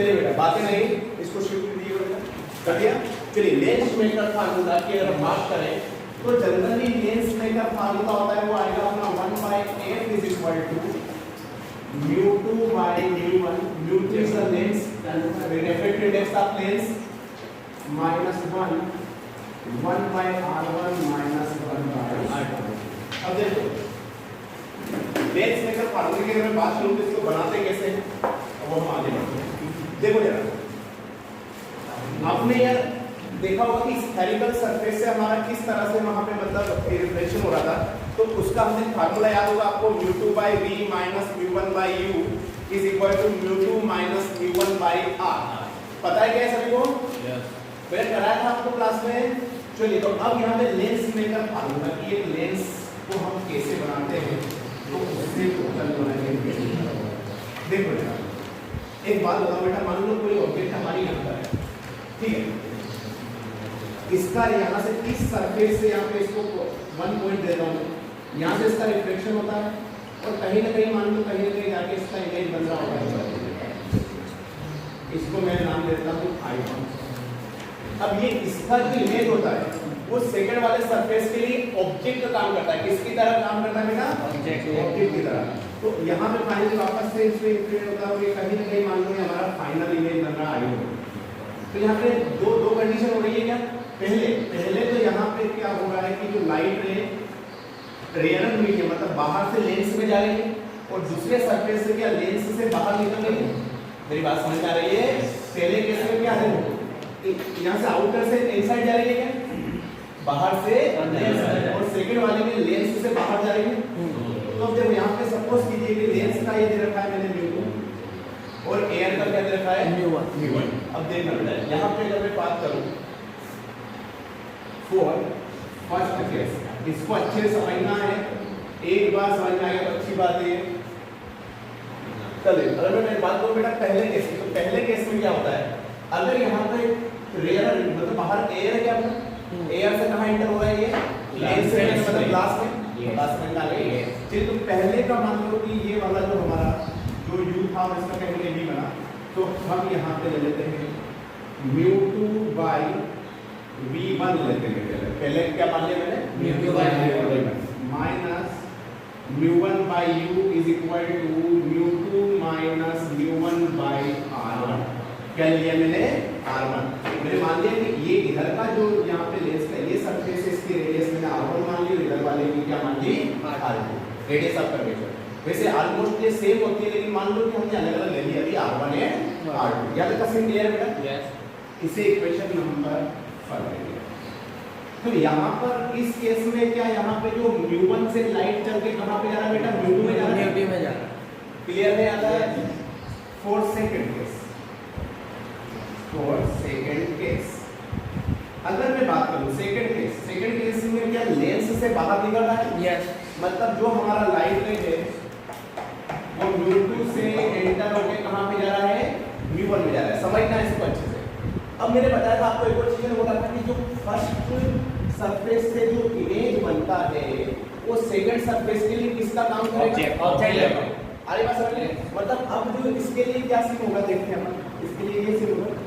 चलिए बेटा बातें नहीं, इसको शिफ्ट कर दिए बेटा, कर दिया। चलिए लेंस मेकर फार्मूला की अगर बात करें तो जनरली लेंस मेकर फार्मूला होता है वो आएगा अपना 1/f is equal to mu2 by mu1, mu2 is the length and the refractive index of lens minus 1 by r1 minus 1 by r2। अब देखो लेंस मेकर फार्मूले की अगर मैं बात करूं तो इसको बनाते कैसे हैं वो हम आगे बढ़ते हैं। देखो जरा आपने यार देखा होगा कि स्फेरिकल सरफेस से हमारा किस तरह से वहां पे मतलब रिफ्लेक्शन हो रहा था, तो उसका हमने फार्मूला याद होगा आपको, mu2 by v minus mu1 by u is equal to mu2 minus mu1 by r। पता है क्या सभी को? मैंने कराया था आपको क्लास में। चलिए तो अब यहाँ पे लेंस मेकर फार्मूला की एक लेंस को हम कैसे बनाते हैं तो उससे टोटल बनाएंगे। देखो बेटा एक बात बताओ बेटा, मान लो कोई ऑब्जेक्ट हमारी यहाँ पर है, ठीक है, इसका यहाँ से इस सरफेस से यहाँ पे इसको 1 पॉइंट दे रहा हूँ, यहाँ से इसका रिफ्लेक्शन होता है और कहीं ना कहीं मान लो कहीं ना कहीं जाके इसका इमेज बन रहा होगा, इसको मैं नाम देता हूँ I1। अब ये इसका जो इमेज होता है वो सेकंड वाले सरफेस के लिए ऑब्जेक्ट का काम करता है, किसकी तरह काम करता है बेटा? ऑब्जेक्ट की तरह। तो यहाँ पे फाइनली वापस से इसमें इंक्रीमेंट होता है, कहीं ना कहीं मान लो हमारा फाइनल इमेज बन रहा है I1। तो यहाँ पे दो कंडीशन हो रही है क्या? पहले तो यहाँ पे क्या हो रहा है कि जो लाइट रे रेयर मीडियम मतलब बाहर से लेंस में जा रही है और दूसरे सरफेस से क्या लेंस से बाहर निकल रही है। मेरी बात समझ आ रही है? पहले केस में क्या है, यहाँ से आउटर से इनसाइड जा रही है क्या, बाहर से लेंस, और सेकंड वाले में लेंस से बाहर जा रही है। तो अब देखो यहाँ पे सपोज कीजिए कि लेंस का ये दे रखा है मैंने mu2 और एयर का क्या दे रखा है mu1। अब देखना बेटा यहाँ पे जब मैं बात करूँ फॉर फर्स्ट केस, इसको अच्छे से समझना है, एक बार समझ में आएगा तो अच्छी बात है। चलिए अगर मैं बात करूं बेटा पहले केस की, तो पहले केस में क्या होता है, अगर यहाँ पे रेयर मतलब बाहर एयर है क्या, एयर से कहाँ एंटर हो रहा है ये लेंस से, मतलब ग्लास में डाले। चलिए तो पहले का मान लो कि ये वाला जो हमारा जो u था और इसका कहीं भी बना, तो हम यहाँ पे ले लेते हैं mu2 by v1 लेते हैं। पहले क्या मान लिया मैंने mu2 by v1 minus mu1 by u is equal to mu2 minus mu1 by r1। क्या लिया मैंने r1। मैंने मान लिया कि ये इधर का जो यहाँ पे लेंस का ये सरफेस है, इसकी रेडियस मैंने r1 मान ली, इधर वाले की क्या मान ली r2, रेडियस ऑफ कर्वेचर। वैसे ऑलमोस्ट ये सेम होती है, लेकिन मान लो कि हमने अलग अलग ले लिया, अभी r1 है r2। याद है सीन क्लियर बेटा? यस। इसे इक्वेशन नंबर 5 है। तो यहाँ पर इस केस में क्या, यहाँ पे जो mu1 से लाइट चल के कहाँ पे जा रहा है बेटा, mu2 में जा रहा है। क्लियर है? आता है for second case, for second case अगर मैं बात करूँ सेकंड केस में क्या लेंस से बाहर निकल रहा है। यस। मतलब जो हमारा लाइट रे है वो mu2 से एंटर होके कहाँ पे जा रहा है, mu1 में जा रहा है। समझना इसको अच्छे से। अब मैंने बताया था आपको एक और चीज बोला था कि जो फर्स्ट सरफेस से जो इमेज बनता है वो सेकंड सरफेस के लिए किसका काम करेगा, ऑब्जेक्ट। अरे बात समझ ले, मतलब अब जो इसके लिए क्या सीन होगा देखते हैं हम, इसके लिए ये सीन होगा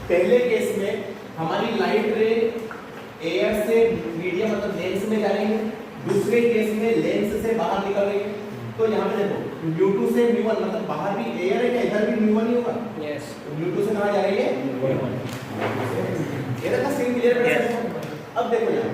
पहले केस में हमारी लाइट रे एयर से मीडियम मतलब लेंस में जा रही है, दूसरे केस में लेंस से बाहर निकल रही है। तो यहाँ पे देखो mu2 से mu1 मतलब बाहर भी एयर है क्या, इधर भी mu1 ही होगा। यस। तो mu2 से कहाँ जा रही है, ये देखा सीन क्लियर है? अब देखो यहाँ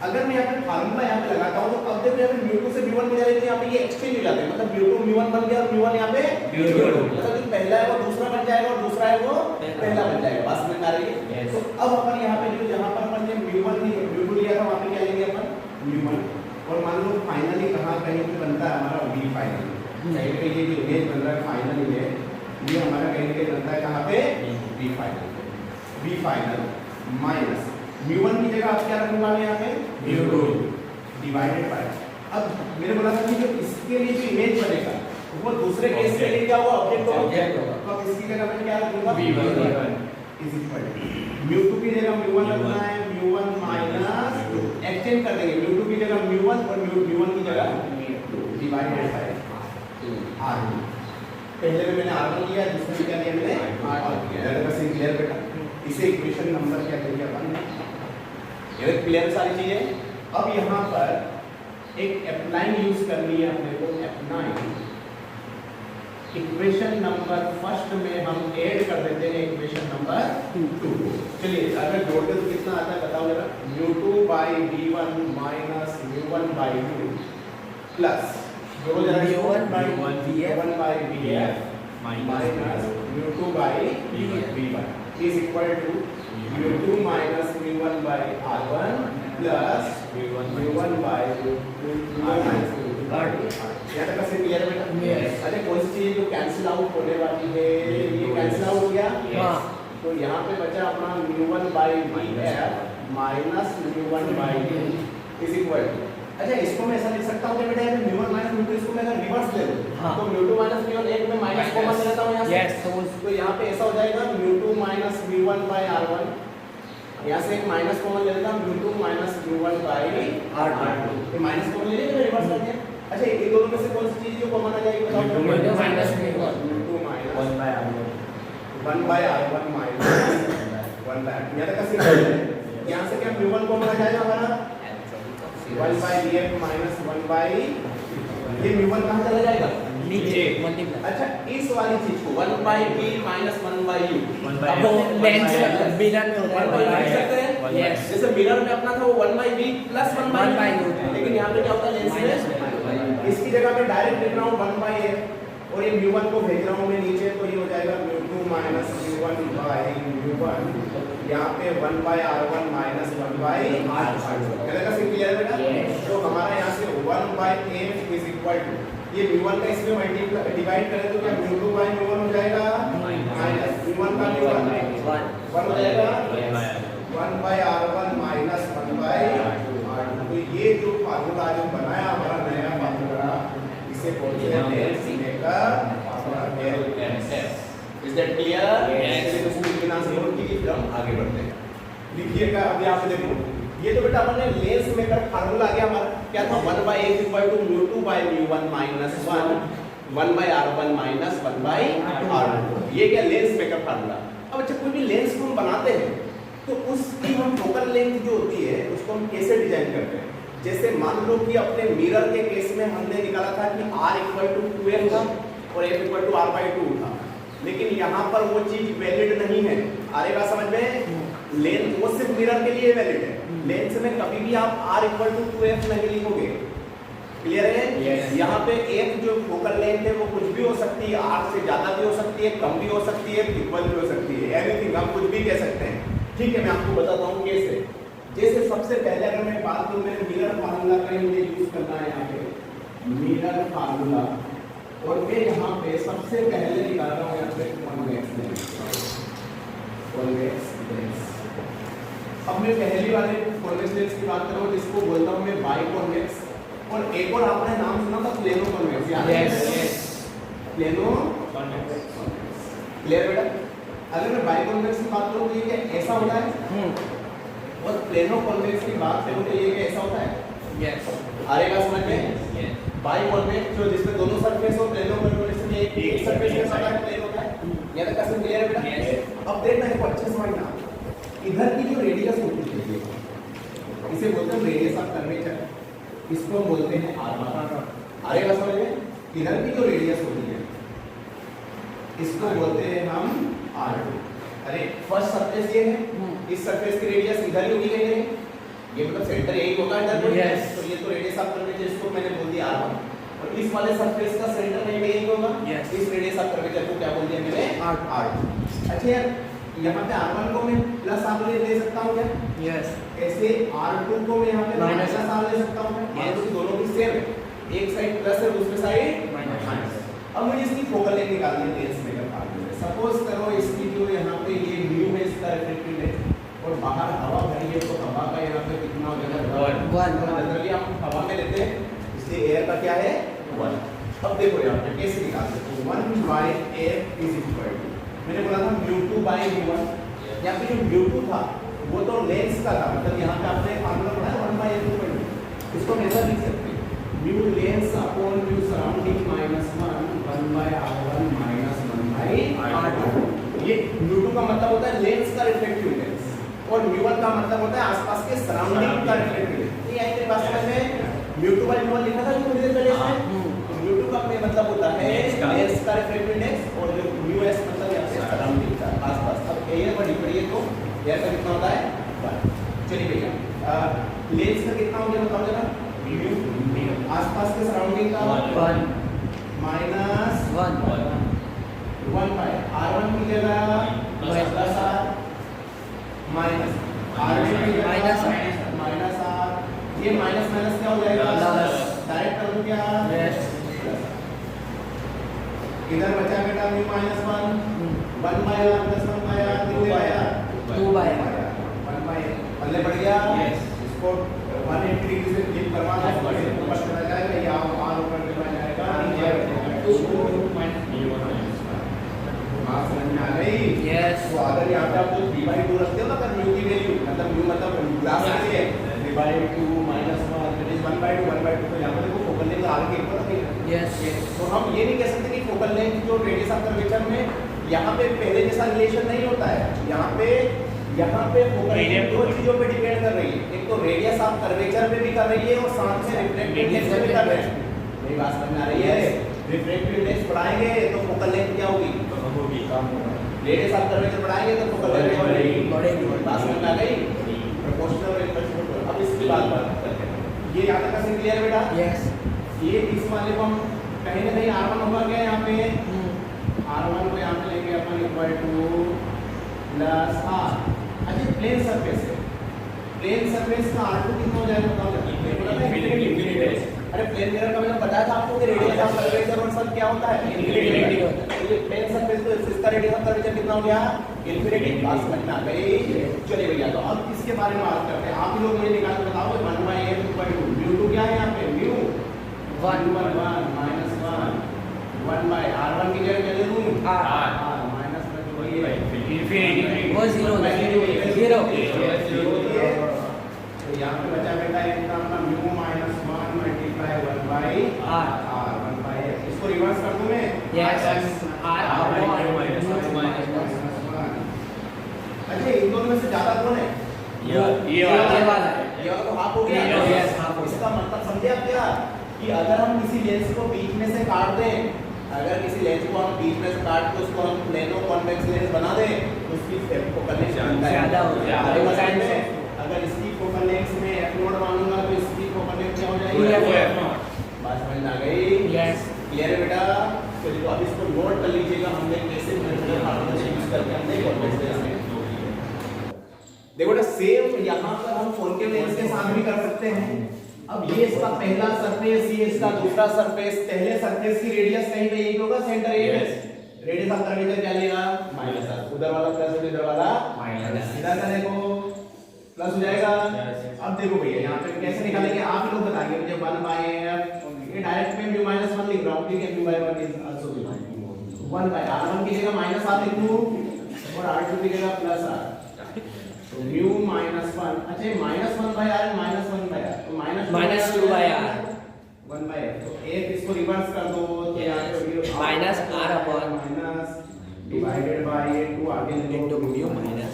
अगर मैं यहाँ पे फार्मूला यहाँ पे लगाता हूँ तो अब देखो यहाँ पे mu2 से mu1 में जा रही है, तो यहाँ पे ये एक्सचेंज हो जाते हैं, मतलब mu2 mu1 बन गया और mu1 यहाँ पे मतलब जो पहला है वो दूसरा बन जाएगा और दूसरा है वो पहला बन जाएगा। बस में आ रही है। तो अब अपन यहाँ पे जो जहाँ पर अपन ने mu2 लिया था वहाँ पे क्या लेंगे अपन mu1, और मान लो फाइनली कहाँ कहीं पे बनता है हमारा v फाइनल, कहीं पे ये जो इमेज बन रहा है फाइनल इमेज ये हमारा कहीं पे बनता है कहाँ पे v फाइनल माइनस mu1 की जगह आप क्या रखूंगा मैं यहाँ पे mu2 डिवाइडेड बाय। अब मैंने बोला था कि जो इसके लिए जो इमेज बनेगा वो दूसरे केस के लिए क्या होगा, ऑब्जेक्ट होगा। तो अब इसकी जगह मैं क्या रखूंगा v1 is equal to mu2 की जगह mu1 रखना है, mu1 माइनस एक्सचेंज कर देंगे, mu2 की जगह mu1 और mu1 की जगह डिवाइडेड बाय r2। पहले में मैंने R1 लिया, दूसरे में क्या लिया मैंने R2 लिया। ऐसे क्लियर बेटा? इसे इक्वेशन नंबर क्या करेंगे अपन? ये क्लियर सारी चीजें। अब यहाँ पर एक F9 यूज करनी है अपने को। F9 इक्वेशन नंबर फर्स्ट में हम ऐड कर देते हैं इक्वेशन नंबर 2 को। चलिए अगर जोड़ते तो कितना आता है बताओ जरा। mu2 by v1 minus mu1 by u plus जोड़ो जरा mu1 by vf minus mu2 by v1 is equal to mu2 minus mu1 by r1 plus mu1 by यहाँ तक से क्लियर बेटा? अरे कौन सी चीज जो कैंसिल आउट होने वाली है, ये कैंसिल आउट हो गया। तो यहाँ पे बचा अपना mu1 by vf minus mu1 by u is equal to। अच्छा इसको मैं ऐसा लिख सकता हूँ कि बेटा mu1 minus mu2 इसको मैं अगर रिवर्स ले लूँ तो mu2 minus mu1 एक में माइनस कॉमन ले लेता हूँ यहाँ से। तो यहाँ पे ऐसा हो जाएगा mu2 minus mu1 by r1, यहाँ से एक माइनस कॉमन ले लेता हूँ mu2 minus mu1 by r2, ये माइनस कॉमन ले लिया मैंने रिवर्स कर दिया। अच्छा इन दोनों में से कौन सी चीज जो कॉमन आ जाएगी बताओ? mu2 minus mu2 minus 1 by r1 minus 1 by यहाँ तक कैसे है? यहाँ से क्या mu1 कॉमन आ जाएगा हमारा 1 by vf minus 1 by ये mu1 कहाँ चला जाएगा? नीचे। अच्छा इस वाली चीज को 1 by v minus 1 by u अब लेंस मिरर में होता है लिख सकते हैं। यस जैसे मिरर में अपना था वो 1 by v plus 1 by u, लेकिन यहाँ पे क्या होता है लेंस में इसकी जगह मैं डायरेक्ट लिख रहा हूँ 1 by f और ये mu1 को भेज रहा हूँ मैं नीचे, तो ये हो जाएगा mu2 minus mu1 by u1 यहाँ पे 1 by r1 minus 1 by r2। क्या क्लियर है बेटा? तो हमारा यहाँ से 1 by f is equal to ये mu1 का इसमें मल्टीप्लाई डिवाइड करें तो क्या mu2 by mu1 हो जाएगा माइनस mu1 का mu1 1 हो जाएगा 1 by r1 minus 1 by r2। तो ये जो फार्मूला जो बनाया हमारा नया फार्मूला इसे बोलते हैं lens maker formula LMS। Is that clear? Yes. इसको बिना से नोट कीजिए फिर हम आगे बढ़ते हैं। लिखिएगा अब यहाँ पे देखो ये तो बेटा अपने लेंस मेकर फार्मूला आ गया हमारा। क्या था 1 by f equal to mu2 by mu1 minus 1 by r1 minus 1 by r2। ये क्या लेंस मेकर फार्मूला। अब अच्छा कोई भी लेंस को हम बनाते हैं तो उसकी हम फोकल लेंथ जो होती है उसको हम कैसे डिजाइन करते हैं? जैसे मान लो कि अपने मिरर के केस में हमने निकाला था कि r equal to 2f था और f equal to r by 2 था, लेकिन यहाँ पर वो चीज वैलिड नहीं है। आएगा समझ में? लेंथ वो सिर्फ मिरर के लिए वैलिड है, लेंस में कभी भी आप r equal to 2f नहीं लिखोगे। क्लियर है? यहाँ पे एक जो फोकल लेंथ है वो कुछ भी हो सकती है, r से ज्यादा भी हो सकती है, कम भी हो सकती है, इक्वल भी हो सकती है, एनीथिंग हम कुछ भी कह सकते हैं। ठीक है मैं आपको बताता हूँ कैसे। जैसे सबसे पहले अगर मैं बात करूँ मेरे मिरर फार्मूला का मुझे यूज करना है यहाँ पे मिरर फार्मूला, और मैं यहाँ पे सबसे पहले निकाल रहा हूँ यहाँ पे कॉन्वेक्स लेंस। अब मैं पहली वाले कॉन्वेक्स लेंस की बात कर रहा हूँ जिसको बोलता हूँ मैं बाई कॉन्वेक्स, और एक और आपने नाम सुना था plano convex. Plano convex clear बेटा? अगर मैं बाई कॉन्वेक्स की बात करूँ तो ये क्या ऐसा होता है, और प्लेनो कॉन्वेक्स की बात करूँ तो ये क्या ऐसा होता है। यस आएगा समझ में? बाई कॉन्वेक्स जो जिसमें दोनों सरफेस और प्लेनो कॉन्वेक्स में एक सरफेस के साथ प्लेन होता है। ये तक कैसे क्लियर है बेटा? अब देखना है अच्छे से समझना, इधर की जो रेडियस होती है इसे बोलते हैं रेडियस ऑफ कर्वेचर, इसको हम बोलते हैं r1। आएगा समझ में? इधर की जो रेडियस होती है इसको बोलते हैं हम r2। अरे फर्स्ट सरफेस ये है, इस सरफेस की रेडियस इधर ही होगी कहीं, ये मतलब सेंटर यही होगा इधर। तो ये तो रेडियस ऑफ कर्वेचर इसको मैंने बोल दिया r1, और इस वाले सरफेस का सेंटर कहीं पे यही होगा। इस रेडियस ऑफ कर्वेचर को क्या बोल दिया मैंने r2। अच्छा यार यहाँ पे r1 को मैं प्लस r ले सकता हूँ क्या? यस। ऐसे r2 को मैं यहाँ पे माइनस r ले सकता हूँ। दोनों की सेम है, एक साइड प्लस है दूसरी साइड माइनस। अब मुझे इसकी फोकल लेंथ निकालनी है लेंस मेकर फार्मूले। सपोज करो इसकी जो यहाँ पे ये म्यू है इसका रिफ्लेक्टिव लेंस, और बाहर हवा भरी है तो हवा का यहाँ पे कितना हो जाएगा 1। जनरली हम हवा में लेते हैं इसलिए एयर का क्या है 1। अब देखो यहाँ पे कैसे निकाल सकते हो 1 by f is equal to, मैंने बोला था mu2 by mu1, यहाँ पे जो mu2 था वो तो लेंस का था, मतलब यहाँ पे आपने फार्मूला पढ़ा 1 by f equal to, इसको हम ऐसा लिख सकते हैं mu lens upon mu surrounding minus 1 by 1/r1 minus 1/r2। ये μ2 का मतलब होता है लेंस का रिफ्लेक्टिव इंडेक्स और μ1 का मतलब होता है आसपास के सराउंडिंग का रिफ्लेक्टिव इंडेक्स। ये आई तेरी बात समझ में? μ2/μ1 लिखा था थोड़ी देर पहले इसमें। μ2 का मतलब होता है लेंस का रिफ्लेक्टिव इंडेक्स और जो μs मतलब यहाँ से सराउंडिंग का आसपास। अब एयर बड़ी पड़ी है तो एयर का कितना होता है 1। चलिए भैया लेंस का कितना हो गया बताओ जरा? μ आसपास के सराउंडिंग का 1 माइनस 1/r1 की जगह प्लस r माइनस r2 की जगह माइनस r। ये माइनस माइनस क्या हो जाएगा? डायरेक्ट कर दूं क्या? इधर बचा बेटा μ माइनस 1 1/r प्लस 1/r कितने आया? 2/r 1/r पल्ले बढ़ गया। इसको 180 डिग्री से फ्लिप करवा दो ऊपर चला जाएगा या r ऊपर चला जाएगा नीचे 2 माइनस समझ में आ गई? यस। तो अगर यहाँ पे आप जो 3/2 रखते हो ना अगर μ की वैल्यू मतलब ग्लास के लिए 3/2 माइनस 1 दैट इज 1/2 तो यहाँ पे देखो फोकल लेंथ आर के ऊपर रखेगा। यस। तो हम ये नहीं कह सकते कि फोकल लेंथ जो रेडियस ऑफ कर्वेचर में यहाँ पे पहले जैसा रिलेशन नहीं होता है। यहाँ पे फोकल लेंथ दो चीजों पे डिपेंड कर रही है। एक तो रेडियस ऑफ कर्वेचर पे भी कर रही है और साथ में रिफ्रैक्टिव इंडेक्स पे भी कर रही है। मेरी बात समझ में आ रही है? रिफ्रैक्टिव इंडेक्स बढ़ाएंगे तो फोकल लेंथ क्या होगी? कम होगा। रेडियस ऑफ कर्वेचर बढ़ाएंगे तो फोकल लेंथ बढ़ेगी। बात समझ में आ गई? प्रोपोर्शनल और इनवर्स। अब इसकी बात करते हैं। ये यहाँ तक का क्लियर बेटा? यस। ये इस वाले को हम कहीं ना कहीं r1 होगा क्या यहाँ पे? r1 को यहाँ पे लेंगे अपन इक्वल टू प्लस r। अच्छा प्लेन सरफेस है। प्लेन सरफेस का r2 कितना हो जाएगा बताओ जरा? अरे प्लेन मिरर का मैंने बताया था आपको कि रेडियस ऑफ कर्वेचर और सब क्या होता है? इनफिनिटी होता है। ये प्लेन सरफेस तो इसका रेडियस ऑफ कर्वेचर कितना हो गया? इनफिनिटी। बात समझ में आ गई? चलिए भैया तो अब इसके बारे में बात करते हैं। आप ही लोग मुझे निकाल के बताओ कि 1/m इक्वल टू μ2 क्या है यहाँ पे? μ 1/1 माइनस 1 1/r1 की जगह क्या ले लूं? r माइनस इनफिनिटी वो 0 तो यहाँ पे बचा बेटा इतना अपना μ माइनस 1 मल्टीप्लाई 1/r 1/x। इसको रिवर्स कर दूं मैं? यस। अच्छा इन दोनों में से ज्यादा कौन है? ये वाला है। ये वाला तो हाफ हो गया। Yes half. इसका मतलब समझे आप क्या कि अगर हम किसी लेंस को बीच में से काट दें, अगर किसी लेंस को हम बीच में से काट के उसको हम प्लेनो कॉन्वेक्स लेंस बना दें तो उसकी फोकल लेंथ ज्यादा हो जाएगी। अगर इसकी फोकल लेंथ में f0 मानूंगा तो इसकी फोकल लेंथ क्या हो जाएगी? बात समझ में आ गई? यस। क्लियर है बेटा? चलिए तो अब इसको नोट कर लीजिएगा हमने कैसे मेथड फार्मूला यूज करके हमने कॉन्वेक्स लेंस में देखो बेटा सेम यहाँ पर हम कॉन्केव लेंस के साथ भी कर सकते हैं। अब ये इसका पहला सरफेस, ये इसका दूसरा सरफेस। पहले सरफेस की रेडियस कहीं पे यही होगा centre A. Radius of curvature क्या लेगा? Minus r। उधर वाला प्लस इधर वाला माइनस। इधर का देखो प्लस हो जाएगा। अब देखो भैया यहाँ पे कैसे निकालेंगे आप ही लोग बताएंगे मुझे। 1/f ये डायरेक्ट में μ माइनस 1 लिख रहा हूँ। ठीक है μ/1 इज आल्सो 1/r1 की जगह माइनस r लिख दूँ और r2 की जगह प्लस r। तो μ माइनस 1 अच्छा माइनस 1/r माइनस 1/r तो माइनस 2/r 1/f। तो एक इसको रिवर्स कर दो तो यहाँ पे minus r upon minus divided by ये 2 आगे इनटू μ माइनस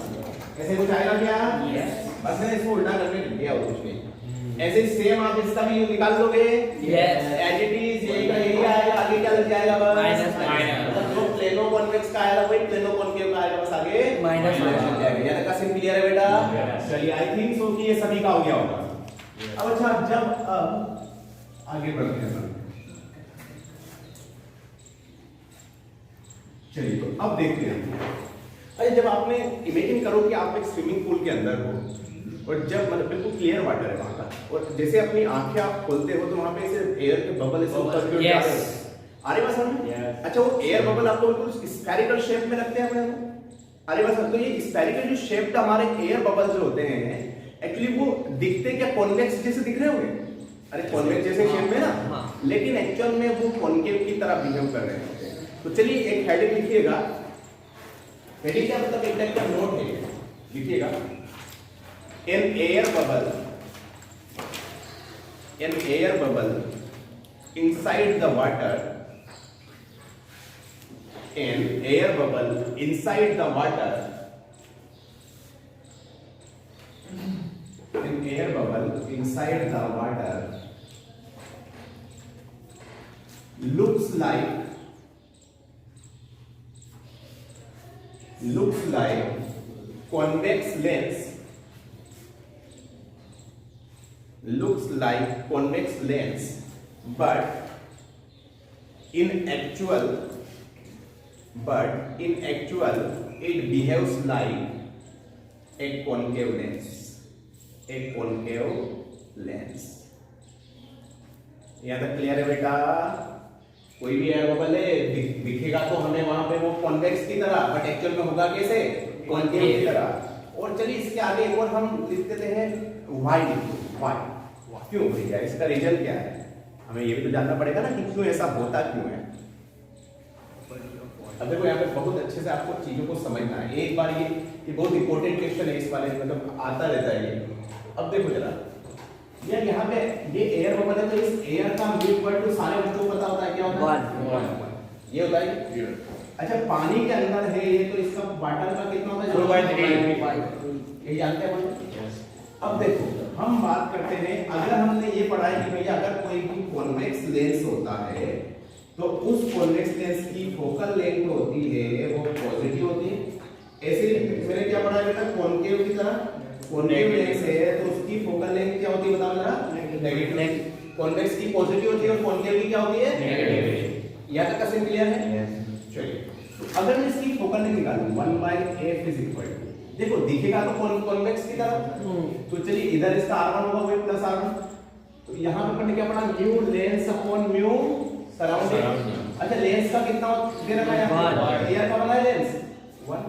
ऐसे कुछ आएगा क्या? यस। बस मैंने इसको उल्टा करके लिख दिया और कुछ नहीं। ऐसे ही सेम आप इसका भी निकाल लोगे? यस। एज इट इज यही का यही आएगा। आगे क्या लग जाएगा? बस माइनस। जो प्लेनो कॉन्वेक्स का आएगा वही प्लेनो कॉन्केव का आएगा, बस आगे माइनस लग जाएगा। ये तक सिंपल क्लियर है बेटा? चलिए आई थिंक सो कि ये सभी का हो गया होगा। अब अच्छा जब आगे बढ़ते हैं चलिए तो अब देखते हैं। अरे जब आपने इमेजिन करो कि आप एक स्विमिंग पूल के अंदर हो और जब मतलब बिल्कुल क्लियर वाटर है वहां का और जैसे अपनी आंखें आप खोलते हो तो वहां पे ऐसे एयर के बबल ऐसे ऊपर की ओर जा रहे हैं। अरे बस अच्छा वो एयर बबल आपको बिल्कुल स्फेरिकल शेप में लगते हैं अपने को। अरे बस तो ये स्फेरिकल जो शेप्ड हमारे एयर बबल जो होते हैं एक्चुअली वो दिखते क्या कॉन्वेक्स जैसे दिख रहे होंगे? अरे कॉन्वेक्स जैसे शेप में ना, लेकिन एक्चुअल में वो कॉन्केव की तरह बिहेव कर रहे होते हैं। तो चलिए एक हेडिंग लिखिएगा। हेडिंग क्या मतलब एक टाइप का नोट है, लिखिएगा an air bubble inside the water an air bubble inside the water, an air bubble inside the water looks like convex lens, but in actual it behaves like a concave lens. यहाँ तक clear है बेटा? कोई भी air bubble है दिखेगा तो हमें वहां पे वो कॉन्वेक्स की तरह, बट एक्चुअल में होगा कैसे? कॉन्केव की तरह। और चलिए इसके आगे एक और हम लिख देते हैं वाई। क्यों भैया? इसका रीजन क्या है? हमें ये भी तो जानना पड़ेगा ना कि क्यों ऐसा होता क्यों है। अब देखो यहाँ पे बहुत अच्छे से आपको चीजों को समझना है। एक बार ये बहुत इंपॉर्टेंट क्वेश्चन है, इस वाले मतलब आता रहता है ये। अब देखो जरा यार, यहाँ पे ये एयर बबल है तो इस एयर का म्यू इक्वल टू सारे बच्चों को पता होता है क्या होता है? 1 ये होता है। अच्छा पानी के अंदर है ये, तो इसका वाटर का कितना होता है? 4/3 ये जानते हैं? अब देखो हम बात करते हैं, अगर हमने ये पढ़ा है कि भैया अगर कोई भी कॉन्वेक्स लेंस होता है तो उस कॉन्वेक्स लेंस की फोकल लेंथ होती है वो पॉजिटिव होती है। ऐसे मैंने क्या पढ़ा है बेटा? कॉन्केव की तरह कॉन्केव लेंस है तो उसकी फोकल लेंथ क्या होती है बताओ जरा? नेगेटिव। कॉन्वेक्स की पॉजिटिव होती है और कॉन्केव की क्या होती है? नेगेटिव। यहां तक का सीन क्लियर है? चलिए अगर मैं इसकी फोकल लेंथ निकालूं 1/f इज इक्वल टू, देखो दिखेगा तो कॉन्वेक्स की तरह, तो चलिए इधर इसका r1 होगा वो प्लस r1, तो यहां पे अपन क्या पढ़ा? Mu lens upon mu surrounding. अच्छा लेंस का कितना दे रखा है यहाँ? एयर का वाला लेंस 1,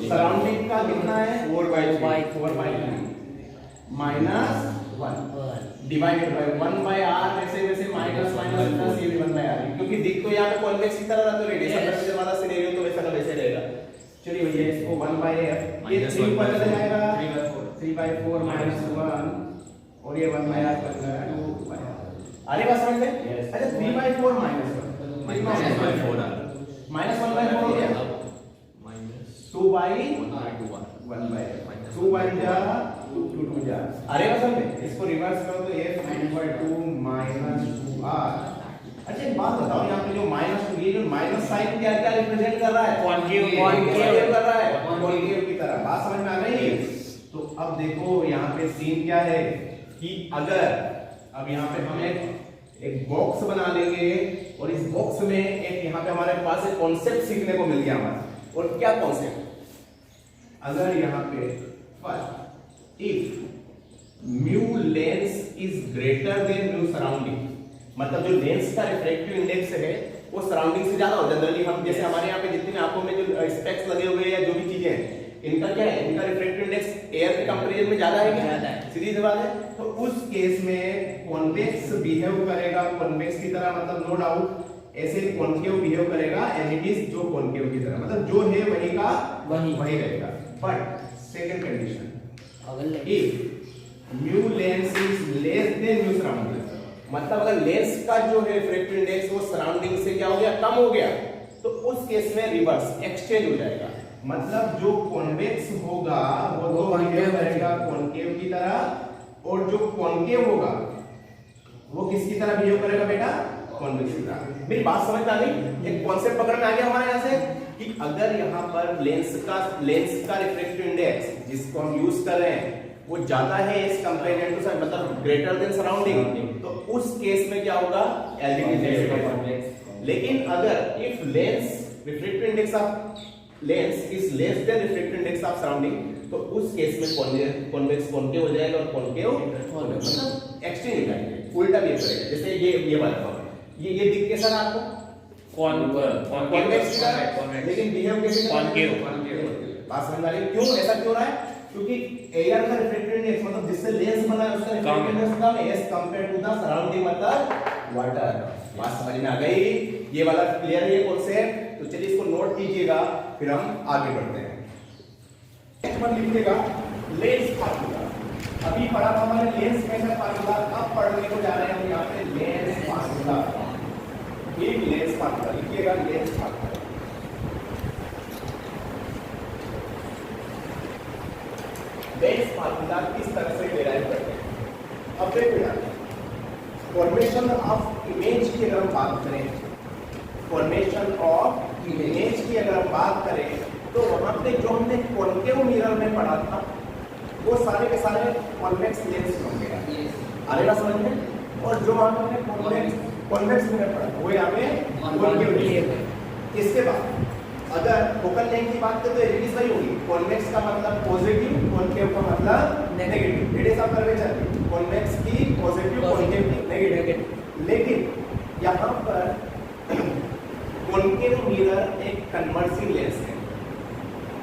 सराउंडिंग का कितना है? 4/3 माइनस 1 डिवाइडेड बाय 1/r, वैसे माइनस प्लस ये भी 1/r, क्योंकि दिख तो यहाँ पे कॉन्वेक्स की तरह रहा, तो रेडिएशन कर्वेचर वाला सिनेरियो तो वैसा का वैसे रहेगा। चलिए भैया इसको 1/f ये 3 पर चला जाएगा, 3/4 माइनस 1 और ये 1/r बन गया 2/r। आगे बात समझ में? अच्छा 3/4 माइनस 1 माइनस 1/4 हो गया, 2/1 2/2 जा। अरे मतलब में इसको रिवर्स करो तो f -2 माइनस 2r। अच्छा एक बात बताओ, यहाँ पे जो -2 ये जो माइनस साइन क्या क्या रिप्रेजेंट कर रहा है? कॉन्केव कर रहा है, कॉन्केव की तरह। बात समझ में आ गई? तो अब देखो यहाँ पे सीन क्या है कि अगर अब यहाँ पे हम एक बॉक्स बना लेंगे और इस बॉक्स में एक यहाँ पे हमारे पास एक कॉन्सेप्ट सीखने को मिल गया हमारा। और क्या कॉन्सेप्ट? अगर यहाँ पे first if mu lens is greater than mu surrounding, मतलब जो लेंस का रिफ्रैक्टिव इंडेक्स है वो सराउंडिंग से ज्यादा हो। जनरली हम जैसे हमारे यहाँ पे जितने आंखों में जो स्पेक्स लगे हुए हैं या जो भी चीजें हैं इनका क्या है? इनका रिफ्रैक्टिव इंडेक्स एयर के कंपैरिजन में ज्यादा है क्या? ज्यादा है, सीधी सी बात है। तो उस केस में कॉन्वेक्स बिहेव करेगा कॉन्वेक्स की तरह, मतलब नो डाउट ऐसे कॉन्केव बिहेव करेगा एंड इट इज जो कॉन्केव की तरह, मतलब जो है वही का वही रहेगा। But second condition, if mu lens is less than mu surrounding, मतलब अगर लेंस का जो है रिफ्रैक्टिव इंडेक्स वो सराउंडिंग से क्या हो गया? कम हो गया, तो उस केस में रिवर्स एक्सचेंज हो जाएगा। मतलब जो कॉन्वेक्स होगा वो तो बिहेव करेगा कॉन्केव की तरह, और जो कॉन्केव होगा वो किसकी तरह बिहेव करेगा बेटा? कॉन्वेक्स की तरह। मेरी बात समझ में आ गई? एक कॉन्सेप्ट पकड़ में आ गया हमारे यहाँ से कि अगर यहाँ पर लेंस का रिफ्रैक्टिव इंडेक्स जिसको हम यूज कर रहे हैं वो ज्यादा है इस कंपेरिजन टू साइड, मतलब ग्रेटर देन सराउंडिंग, तो उस केस में क्या होगा? लेकिन अगर if lens refractive index of lens is less than refractive index of surrounding, तो उस केस में कॉन्वेक्स कॉन्केव हो जाएगा और कॉन्केव मतलब एक्सचेंज हो जाएंगे, उल्टा भी करेगा। जैसे ये वाला ये दिख कैसा था आपको? कॉन्वेक्स की तरह, लेकिन बिहेव कैसे? कॉन्केव। बात समझ आ रही है? क्यों ऐसा क्यों रहा है? क्योंकि एयर का रिफ्रैक्टिव इंडेक्स मतलब जिससे लेंस बना है उसका रिफ्रैक्टिव इंडेक्स कम है as compare to the surrounding मतलब वाटर। बात समझ में आ गई? ये वाला क्लियर है ये कॉन्सेप्ट? तो चलिए इसको नोट कीजिएगा, फिर हम आगे बढ़ते हैं। नेक्स्ट वन लिखिएगा लेंस फार्मूला। अभी पढ़ा था हमने लेंस मेथड फार्मूला, अब पढ़ने को जा रहे हैं हम यहाँ पे लेंस फार्मूला। एक लेंस फार्मूला लिखिएगा, लेंस फार्मूला। बेस फार्मूला किस तरह से डिराइव करते हैं। अब देखो यार, फॉर्मेशन ऑफ इमेज की अगर हम बात करें, फॉर्मेशन ऑफ इमेज की अगर हम बात करें तो वहां पे जो हमने कॉन्केव मिरर में पढ़ा था वो सारे के सारे कॉन्वेक्स लेंस होंगे, आएगा समझ में। और जो वहां पे हमने कॉन्वेक्स मिरर पढ़ा वो यहाँ पे कॉन्केव लेंस। इसके बाद अगर फोकल लेंथ की बात करें तो एलईडी सही होगी, कॉन्वेक्स का मतलब पॉजिटिव, कॉन्केव का मतलब negative. It is a curvature, convex की पॉजिटिव, कॉन्केव की नेगेटिव। लेकिन यहाँ पर कॉन्केव मिरर एक कन्वर्सिंग लेंस है,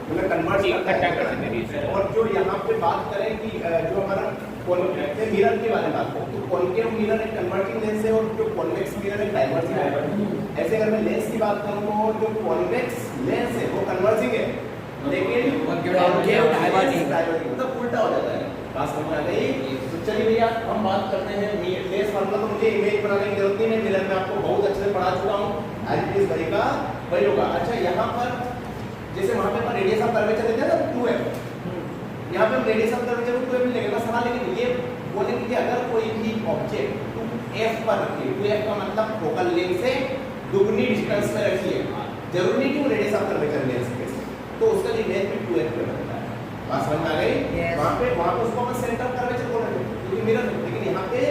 मतलब कन्वर्ट करता है। और जो यहाँ पे बात करें कि जो हमारा कॉन्केव मिरर के बारे में बात करें तो कॉन्केव मिरर एक कन्वर्टिंग लेंस है और जो कॉन्वेक्स मिरर एक डाइवर्जिंग है। ऐसे अगर मैं लेंस की बात करूँ तो जो कॉन्वेक्स लेंस है वो कन्वर्जिंग है, लेकिन कॉन्केव डाइवर्जिंग मतलब उल्टा हो जाता है। बात समझ आ गई? तो चलिए भैया हम बात करते हैं लेंस फार्मूला। तो मुझे इमेज बनाने की जरूरत नहीं है, मिरर में आपको बहुत अच्छे से पढ़ा चुका हूँ, एज इट इज वही का वही होगा। अच्छा, यहाँ पर जैसे वहाँ पे रेडियस ऑफ कर्वेचर देते हैं ना 2f, यहाँ पे रेडियस ऑफ कर्वेचर को 2f लगेगा सवाल। लेकिन ये बोलेंगे कि अगर कोई भी ऑब्जेक्ट 2f पर रखिए, 2f का मतलब फोकल लेंथ से दुगनी डिस्टेंस में रखिए, जरूरी नहीं कि वो रेडियस ऑफ कर्वेचर लेंस के, तो उसका इमेज भी 2f पे बनता है। बात समझ आ गई? वहाँ पे उसको अपन सेंटर ऑफ कर्वेचर बोल रहे हैं क्योंकि मिरर। लेकिन यहाँ पे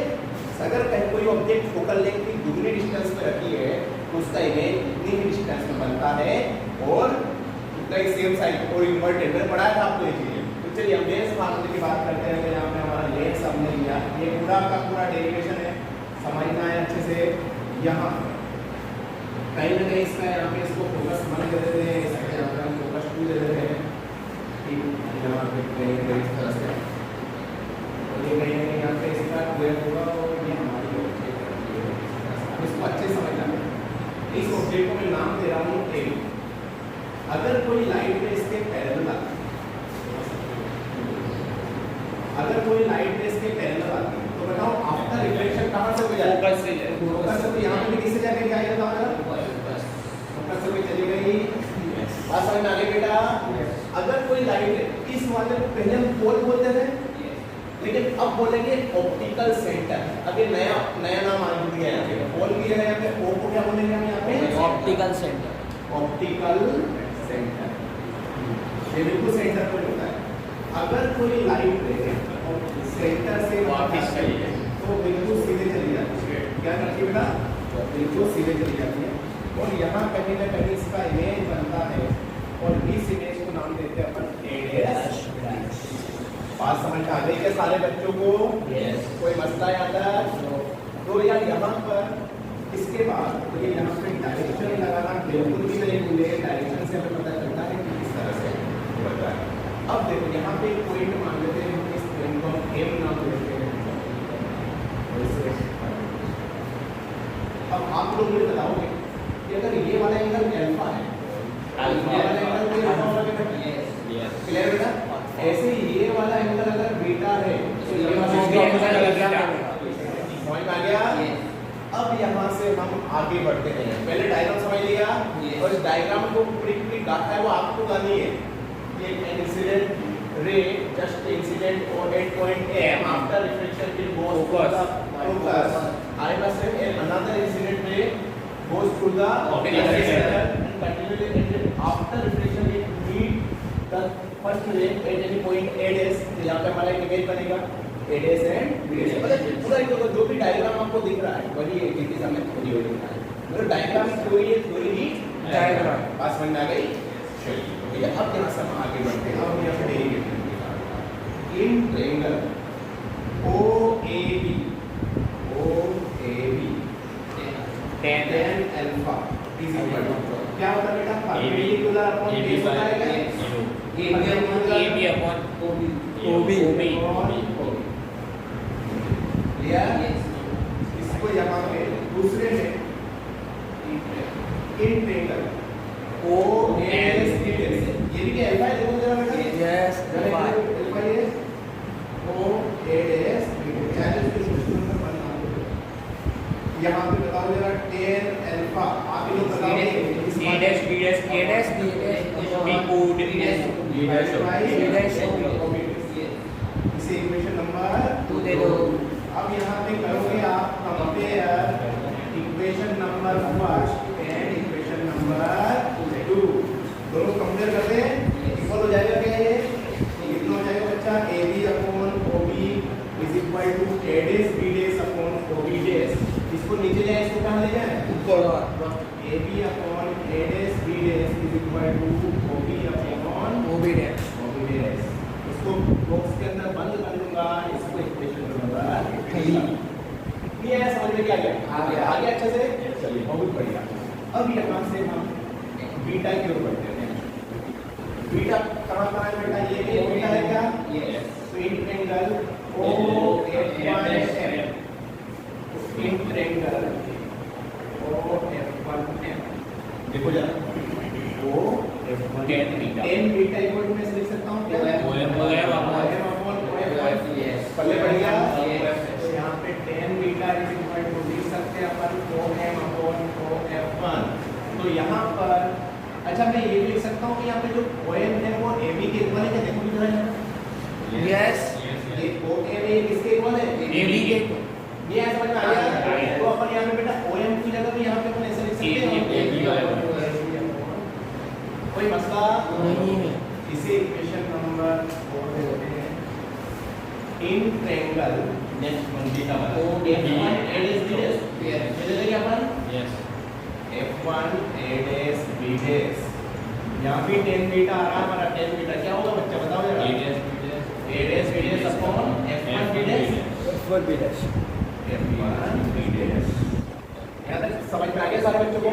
अगर कहीं कोई ऑब्जेक्ट फोकल लेंथ की दुगनी डिस्टेंस में रखी है तो उसका इमेज इतनी ही डिस्टेंस में बनता है और सेम साइड और इन्वर्टेड में पढ़ाया था आपको ये चीजें। तो चलिए हम लेंस फार्मूले की बात करते हैं। तो यहाँ पे हमारा लेंस हमने लिया, ये पूरा का पूरा डेरिवेशन है, समझना है अच्छे से। यहाँ कहीं ना कहीं इसका यहाँ पे इसको फोकस 1 दे देते हैं, इसका यहाँ पे हम फोकस 2 दे देते हैं, यहाँ पे कहीं इस तरह से, और ये कहीं यहाँ पे इसका वेव होगा और ये हमारी इसको अच्छे से समझना है। इस ऑब्जेक्ट को मैं नाम दे रहा हूँ ए। अगर कोई लाइट रे इसके पैरेलल आती है, अगर कोई लाइट रे इसके पैरेलल आती है तो बताओ आफ्टर रिफ्लेक्शन कहां से हो जाएगा? फोकस से। फोकस से। तो यहां पे किससे जाके क्या आएगा हमारा? फोकस से चली गई। बात समझ में आ गई बेटा? अगर कोई लाइट रे इस वाले को पहले हम पोल बोलते थे, लेकिन अब बोलेंगे ऑप्टिकल सेंटर। अब ये नया नाम आ गया है, पोल की जगह यहाँ पे ओ को क्या बोलेंगे हम यहाँ पे? Optical centre. ऑप्टिकल सेंटर, ये बिल्कुल सेंटर पर होता है। अगर कोई लाइट रे सेंटर से वापस चली है तो बिल्कुल सीधे चली जाती है। क्या करती है बेटा? बिल्कुल सीधे चली जाती है और यहाँ कहीं ना कहीं इसका इमेज बनता है और इस इमेज को नाम देते हैं अपन ए डैश। बात समझ आ गई क्या सारे बच्चों को? कोई मसला याद है? तो यार यहाँ पर इसके बाद तो ये यहाँ पे डायरेक्शन लगाना बिल्कुल भी नहीं भूलेंगे। डायरेक्शन से हमें पता चलता है कि किस तरह से बढ़ता है। अब देखो यहाँ पे एक पॉइंट मान लेते हैं, इस पॉइंट को हम एम नाम देते हैं। अब आप लोग मुझे बताओगे कि अगर ये वाला एंगल अल्फा है, अल्फा वाला एंगल कोई अल्फा वाला बेटा क्लियर बेटा? ऐसे ये वाला एंगल अगर बीटा है तो ये वाला एंगल समझ में आ गया? अब यहाँ से हम आगे बढ़ते हैं। पहले डायग्राम समझ लिया और इस डायग्राम को पूरी गाथा है वो आपको गानी है। ये an incident ray just incident और at point M after reflection it goes to the focus. I must say another incident ray goes to the center and continuously after reflection it meet the first ray at any point A dash. यहाँ पे हमारा एक image बनेगा A dash and B dash. मतलब पूरा जो भी diagram आपको दिख रहा है वही एक चीज हमें थ्योरी हो रहा है। मतलब डायग्राम थ्योरी है, थ्योरी ही डायग्राम। बात समझ में आ गई? चलिए अब यहाँ से हम आगे बढ़ते हैं। अब यहाँ पे derivative in triangle OAB tan alpha is equal to क्या होता है बेटा? परपेंडिकुलर अपॉन बेस होता है क्या? AB upon OB। इसको यहाँ पे दूसरे में इन ट्रायंगल OAS ये भी क्या अल्फा है? देखो जरा बेटा। यस अल्फा है OAS। यहाँ पे बताओ जरा tan अल्फा आप लोग बताओगे A dash B dash A dash B dash B O D dash B dash A dash B dash upon O B dash, इसको नीचे जाए, इसको कहाँ ले जाए ऊपर A B upon A dash B dash is equal to O B upon O B dash O B dash. इसको box के अंदर बंद कर दूंगा, इसको इक्वेशन नंबर 3 ये है। समझ में क्या गया? आ गया अच्छे से, चलिए बहुत बढ़िया। अब यहाँ से हम बीटा की ओर बढ़ते हैं। बीटा कहाँ है बेटा? ये बीटा है क्या? तो in triangle O F one M, in triangle O F one M, देखो जरा O F one tan beta equal to मैं लिख सकता हूँ क्या? O M upon O F one, पहले बढ़िया। तो यहाँ पे tan beta is equal to लिख सकते हैं अपन O M upon O F one. तो यहाँ पर अच्छा मैं ये भी लिख सकता हूँ कि यहाँ पे जो ओ एम है वो ए बी के इक्वल है क्या? देखो किधर है? यस ये ओ एम ए किसके इक्वल है? ए बी के ये ऐसा समझ में आ गया? तो अपन यहाँ पे बेटा ओ एम की जगह पे यहाँ पे अपन ऐसे लिख सकते हैं कोई मसला नहीं है। इसे इक्वेशन नंबर 4 देते हैं। In triangle next one beta वाला ओ F1 A dash B dash ये दे देंगे अपन yes F1 A dash B dash। यहाँ भी 10 बीटा आ रहा है हमारा। 10 बीटा क्या होगा बच्चा बताओ जरा? A dash B dash upon F1 B dash F1 B dash F1 B dash। यहाँ तक समझ में आ गया सारे बच्चों को?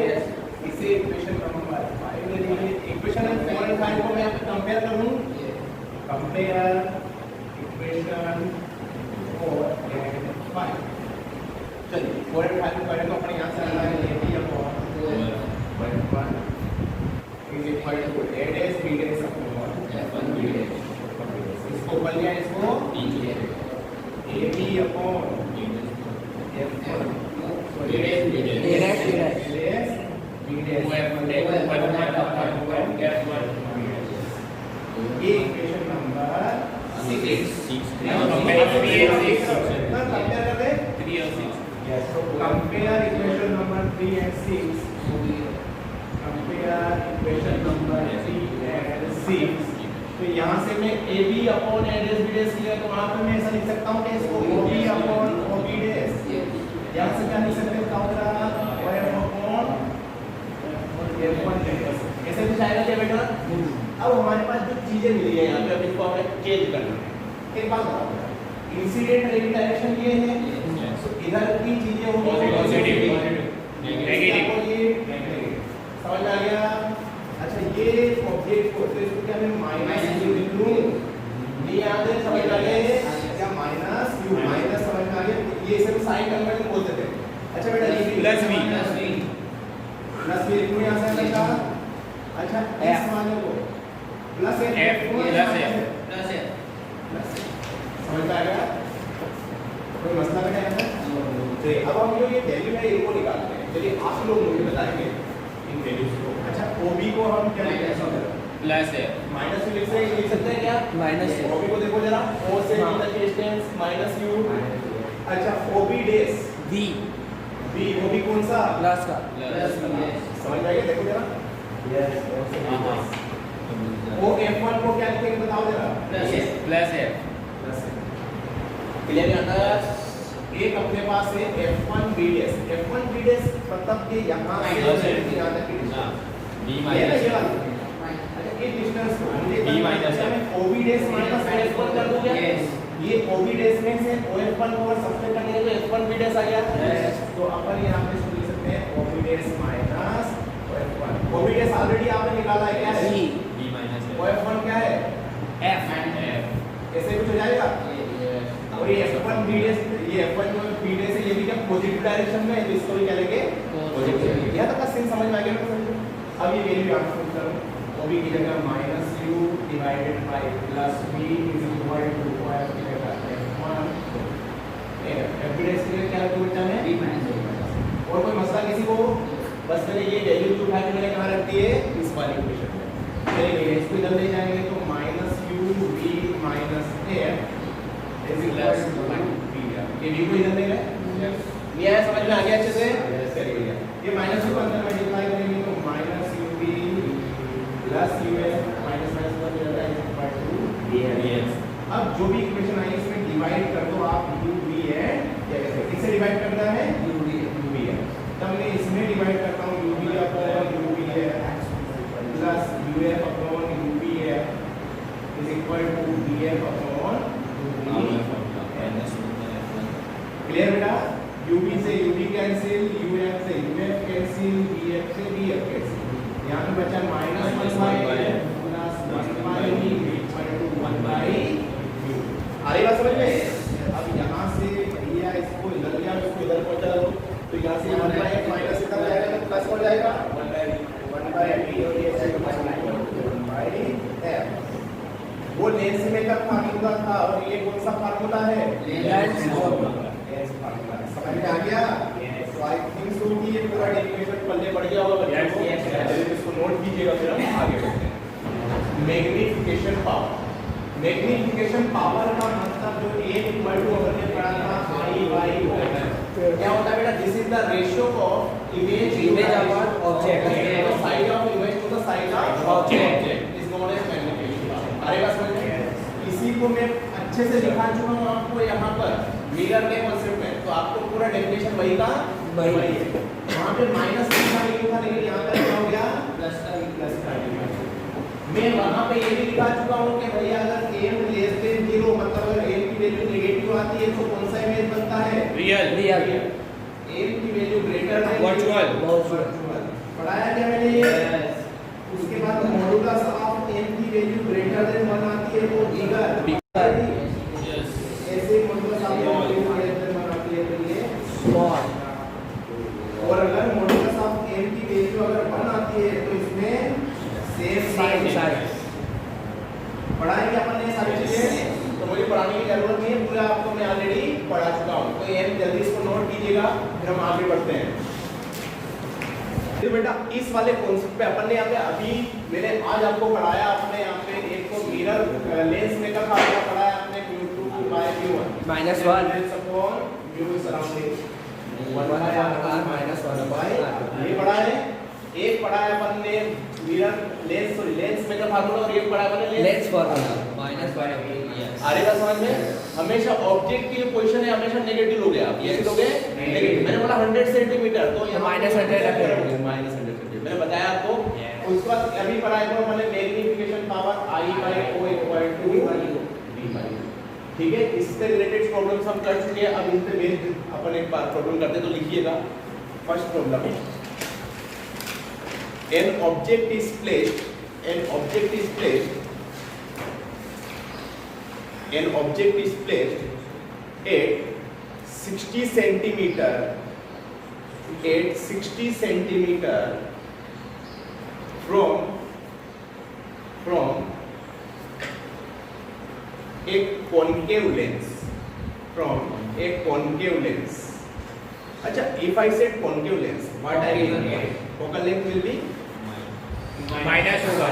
इसे इक्वेशन नंबर 5 दे दीजिए। इक्वेशन नंबर 4 और 5 को मैं यहाँ पे कंपेयर कर लूँ। Compare equation 4 and 5। चलिए 4 और 5 को पहले तो अपने यहाँ से आना है ये भी upon 1 is equal to A dash B dash upon F1 B dash। इसको ऊपर लिया, इसको AB upon F1 A dash B dash ये इक्वेशन नंबर 6 कंपेयर कर दे 3 और 6। यस तो compare equation number 3 and 6। Compare equation number 3 and 6। तो यहाँ से मैं AB upon A dash B dash लिया तो वहाँ पे मैं ऐसा लिख सकता हूँ कि इसको OB अपॉन OB dash। यहाँ से क्या लिख सकते हैं बताओ जरा? OF upon F1 dash। ऐसे कुछ आएगा क्या बेटा? अब हमारे पास जो चीजें मिली है यहाँ पे अब इसको हमें चेंज करना है। एक बात बताओ, इंसिडेंट रे डायरेक्शन ये है, तो इधर की चीजें होंगी पॉजिटिव नेगेटिव। समझ में आ गया? अच्छा ये ऑब्जेक्ट को तो इसको क्या मैं माइनस यू लिख लूं? नहीं याद है? समझ में आ गया? क्या माइनस यू माइनस समझ में आ गया? ये सिर्फ साइन कन्वर्जन बोलते थे। अच्छा बेटा ये प्लस v लिखूं यहाँ से बेटा। अच्छा इस वाले को प्लस F समझ में आ गया? कोई मसला बेटा है? चलिए अब हम जो ये वैल्यू है इनको निकालते हैं। चलिए आप लोग मुझे बताएंगे इन वैल्यूज को। अच्छा OB को हम क्या लिख सकते हैं? प्लस है माइनस यू लिख सकते हैं क्या? माइनस है। OB को देखो जरा, O से द डिस्टेंस माइनस यू। अच्छा OB dash v B OB कौन सा? प्लस का समझ में आ गया? देखो जरा यस O F1 को क्या लिखेंगे बताओ जरा? प्लस है क्लियर है? एक अपने पास है F1 B dash। F1 B dash मतलब कि यहाँ से यहाँ तक की डिस्टेंस b ये ना माइनस ये वाला। अच्छा ये डिस्टेंस को मुझे B माइनस है। मैं OB dash माइनस F1 कर दूं क्या? ये OB dash में से OF1 को सब्ट्रैक्ट करने के लिए F1 B dash आ गया। तो अपन यहाँ पे इसको लिख सकते हैं OB dash minus OF1। OB dash already आपने निकाला है क्या है? b माइनस है OF1 क्या है? f ऐसे कुछ हो जाएगा? और ये F1 B dash ये F1 जो B dash है ये भी क्या पॉजिटिव डायरेक्शन में है, तो इसको भी क्या लेंगे? पॉजिटिव। यहाँ तक का सीन समझ में आ गया ना? अब ये वैल्यू आपको पुट करो OB की जगह minus u divided by plus v is equal to OF की जगह F1 F B dash के लिए क्या रखो बच्चा में? और कोई मसला किसी को? बस मैंने ये वैल्यू जो उठा के मैंने कहाँ रख दी है? इस वाली इक्वेशन में। चलिए इसको इधर ले जाएंगे तो minus u v minus f is equal to v। ये v को इधर ले गए? ये आया समझ में आ गया अच्छे से? चलिए ये माइनस u को अंदर मल्टीप्लाई करेंगे तो minus u v plus u f minus minus 1 is equal to v। अब जो भी इक्वेशन आई इसमें डिवाइड कर दो आप यू वी है, किससे डिवाइड करना है, यू वी है। तब मैं इसमें डिवाइड करता हूँ U V upon U V है plus U F upon U V है is equal to V F upon U V. Clear बेटा? यू वी से U V cancel, U F से U F cancel, V F से V F cancel. यहाँ पे बचा minus 1 by plus 1 by V equal to 1 by U. आ रही बात समझ में? अब यहाँ से भैया इसको इधर लिया, इसको इधर पहुँचा दो, तो यहाँ से 1 बाई माइनस कितना हो जाएगा, प्लस हो जाएगा 1 बाई वी और ये 1 बाई एफ। वो लेंस में का फार्मूला था और ये कौन सा फार्मूला है, लेंस फार्मूला। समझ में आ गया? तो आई थिंक सो कि ये पूरा डेरिवेशन पल्ले पड़ गया होगा बच्चों को। इसको नोट कीजिएगा, फिर हम आगे बढ़ते हैं। Magnification power. मैग्नीफिकेशन पावर का मतलब जो A इक्वल टू हमने पढ़ा था I by O, क्या होता है बेटा? This is the ratio of image upon object, side of image to the side of object is known as magnification power. आएगा समझ में? इसी को मैं अच्छे से दिखा चुका हूं आपको यहाँ पर मिरर के कॉन्सेप्ट में, तो आपको पूरा डेफिनेशन वही का वही है। वहाँ पे माइनस का वैल्यू था, लेकिन यहाँ पर क्या हो गया, प्लस का वैल्यू। मैं वहाँ पे ये भी दिखा चुका हूँ कि भैया अगर m लेस देन 0 मतलब अगर m की वैल्यू नेगेटिव आती है तो कौन सा इमेज बनता है, रियल। m की वैल्यू ग्रेटर देन वर्चुअल। पढ़ाया क्या मैंने ये? उसके बाद मॉडुलस ऑफ m की वैल्यू ग्रेटर देन 1 आती है वो बिगर। ऐसे मॉडुलस ऑफ m की वैल्यू ग्रेटर देन 1 आती है तो ये स्मॉल। और अगर मॉडुलस ऑफ m की वैल्यू अगर 1 आती है तो इसमें सेम साइड। पढ़ाएंगे अपन ने सारी चीजें, तो मुझे पढ़ाने की जरूरत नहीं है, पूरा आपको मैं ऑलरेडी पढ़ा चुका हूँ। तो ये जल्दी इसको नोट कीजिएगा, फिर हम आगे बढ़ते हैं। तो बेटा इस वाले कॉन्सेप्ट पे अपन ने यहाँ पे अभी मैंने आज आपको पढ़ाया, आपने यहाँ पे एक तो मिरर लेंस मेकर फार्मूला पढ़ाया आपने, q2 by q1 minus 1 upon u surrounding 1 by r minus 1 by ये पढ़ा है। एक पढ़ा है अपन ने mirror lens, sorry lens maker formula, और एक पढ़ा है अपन ने लेंस फार्मूला माइनस 1। आ रही बात समझ में? हमेशा ऑब्जेक्ट की पोजीशन है हमेशा नेगेटिव लोगे आप, ये लोगे नेगेटिव। मैंने बोला 100 सेंटीमीटर तो यहाँ माइनस 100 रखेंगे, माइनस 100 सेंटीमीटर मैंने बताया आपको। उसके बाद अभी पढ़ा है तो हमने magnification power I by O equal to V by O। ठीक है, इससे रिलेटेड प्रॉब्लम्स हम कर चुके हैं। अब इन पे बेस्ड अपन एक बार प्रॉब्लम करते हैं, तो लिखिएगा first problem. An object is placed at 60 centimeter from a concave lens, अच्छा, if I said concave lens, what I mean, focal length will be minus होगा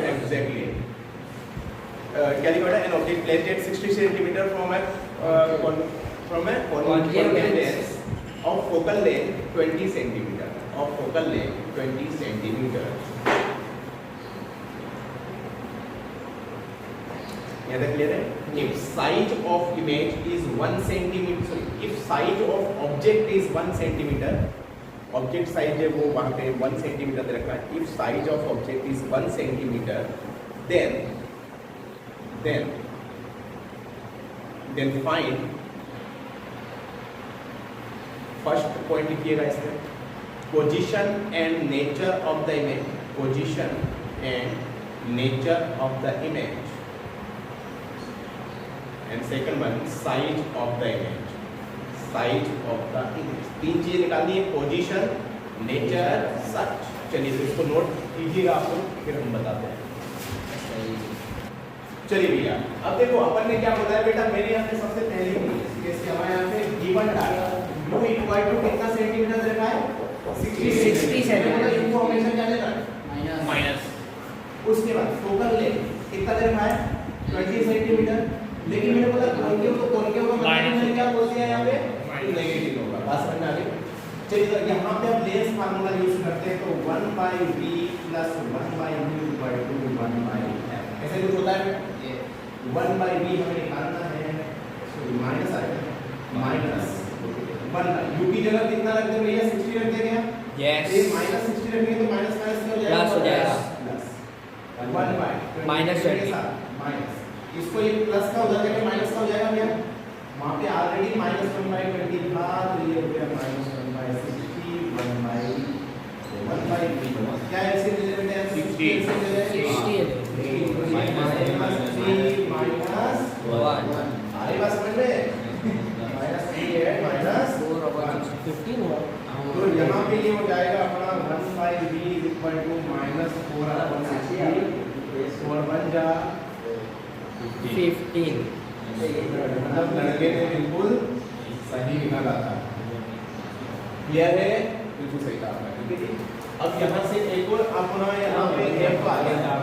एग्जैक्टली। क्या लिखा है? An object placed at 60 centimetre from A concave lens of focal length 20 centimetre, यहाँ तक clear है? If size of image is 1 centimeter, sorry, if size of object is 1 centimeter, object size है वो वहाँ पे 1 सेंटीमीटर दे रखा है। If size of object is 1 centimeter then find, first point लिखिएगा इसमें, position and nature of the image, position and nature of the image, and second one size of the image, size of the image. तीन चीजें निकालनी है, position, nature, सच। चलिए तो इसको note कीजिएगा आप लोग, फिर हम बताते हैं। चलिए भैया, अब देखो अपन ने क्या बताया बेटा, मेरे यहाँ पे सबसे पहले हमारे यहाँ पे given data u equal to कितना सेंटीमीटर रखा है, 60 सेंटीमीटर। इनको हमेशा क्या लेना है, माइनस। उसके बाद फोकल लेंथ कितना रखा है, 20 सेंटीमीटर। लेकिन मैंने बोला कॉन्केव, तो कॉन्केव का मतलब मैंने क्या बोल दिया यहाँ पे, नेगेटिव होगा। बात समझ में आ गई? चलिए तो यहाँ पे अब लेंस फार्मूला यूज करते हैं, तो 1 by v plus 1 by u equal to 1 by f। ऐसे कुछ होता है? 1 by v हमें निकालना है, Yes. ये माइनस 60 रखेंगे तो माइनस माइनस क्या हो जाएगा? प्लस हो जाएगा। प्लस 1 बाय माइनस 20 माइनस इसको ये प्लस का हो जाएगा माइनस का हो जाएगा भैया वहाँ पे ऑलरेडी माइनस 1 बाय 20 था तो ये हो गया माइनस 1 बाय 60 1 बाय क्या ऐसे ले लेते हैं 60 ऐसे ले लेते हैं माइनस 3 माइनस 1 आगे बात समझ में माइनस 3 है माइनस 4 over 15 हुआ। तो यहाँ पे ये हो जाएगा अपना 1 by b equal to minus 4 upon 60 और बन जा 15 मतलब लड़के ने बिल्कुल सही निकाला था क्लियर है बिल्कुल सही कहा आपने ठीक है जी अब यहाँ से एक और अपना यहाँ पे f आ गया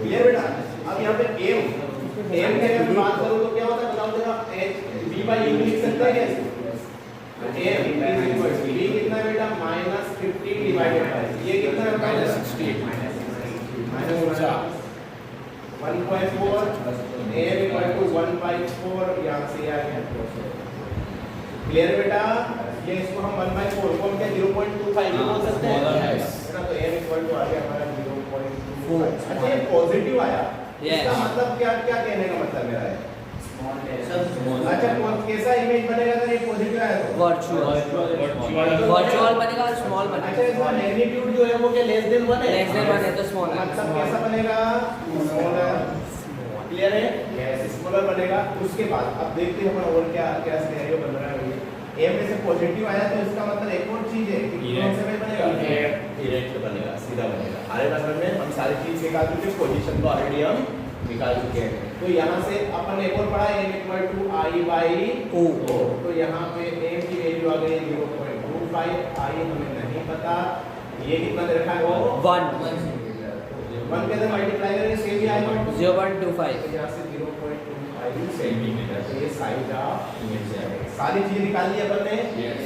क्लियर बेटा अब यहाँ पे m की अगर बात करूँ तो क्या होता है बताओ जरा b by u लिख सकते हैं कैसे m is equal to b कितना है बेटा माइनस 50 डिवाइडेड बाय ये कितना है minus 60 minus 1.4 m equal to 1/4 यहाँ से आ गया क्लियर बेटा ये इसको हम 1/4 को हम क्या 0.25 बोल सकते हैं है ना तो m इक्वल टू आ गया हमारा 0.25 अच्छा ये पॉजिटिव आया इसका मतलब क्या क्या कहने का मतलब मेरा है अच्छा कैसा इमेज बनेगा अगर ये पॉजिटिव आया तो वर्चुअल बनेगा और स्मॉल अच्छा बनेगा। इसका मैग्नीट्यूड जो है वो क्या लेस देन 1 है लेस देन 1 है तो स्मॉल है। मतलब कैसा बनेगा स्मॉलर क्लियर है यस स्मॉलर बनेगा उसके बाद अब देखते हैं अपन और क्या क्या सिनेरियो बन रहा है ये m में से पॉजिटिव आया तो इसका मतलब एक और चीज है कि कौन सा में बनेगा डायरेक्ट बनेगा सीधा बनेगा आगे बात में हम सारी चीज निकाल चुके पोजीशन तो ऑलरेडी हम निकाल चुके हैं तो यहाँ से अपन एक और पढ़ा m equal to i by o तो यहाँ पे m की वैल्यू आ गई 0.25 i हमें नहीं पता ये कितना दे रखा है वो 1 1 के अंदर मल्टीप्लाई करेंगे सेम ही आएगा 0.25 यहाँ से 0.25 सेंटीमीटर तो ये साइज ऑफ इमेज है सारी चीजें निकाल ली अपन ने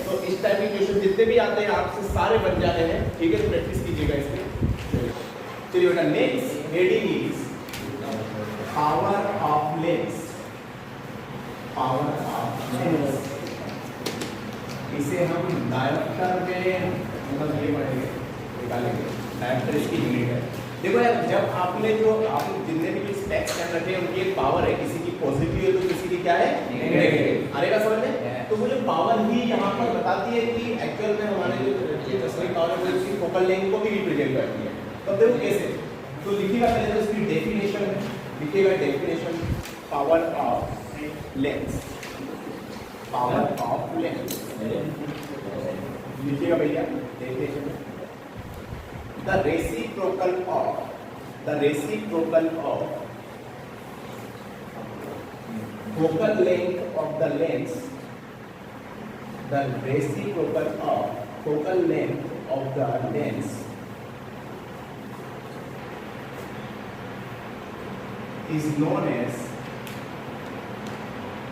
तो इस टाइप के क्वेश्चन जितने भी आते हैं आपसे सारे बन जाते हैं ठीक है तो प्रैक्टिस कीजिएगा इसमें चलिए बेटा next heading is power of lens power of lens इसे हम डायोप्टर में मतलब ये पढ़ेंगे निकालेंगे डायोप्टर इसकी यूनिट है देखो यार जब आपने जो आप जितने भी स्पेक्स कर रखे हैं उनकी एक पावर है किसी की पॉजिटिव है तो किसी की क्या है नेगेटिव आएगा समझ में तो वो जो पावर ही यहाँ पर बताती है कि एक्चुअल में हमारे जो चश्मे की पावर है वो इसकी फोकल लेंथ को भी रिप्रेजेंट करती है तो देखो कैसे तो लिखिएगा पहले तो इसकी डेफिनेशन लिखिएगा डेफिनेशन पावर ऑफ लेंस लिखिएगा भैया definition the reciprocal of focal length of the lens the reciprocal of focal length of the lens is known as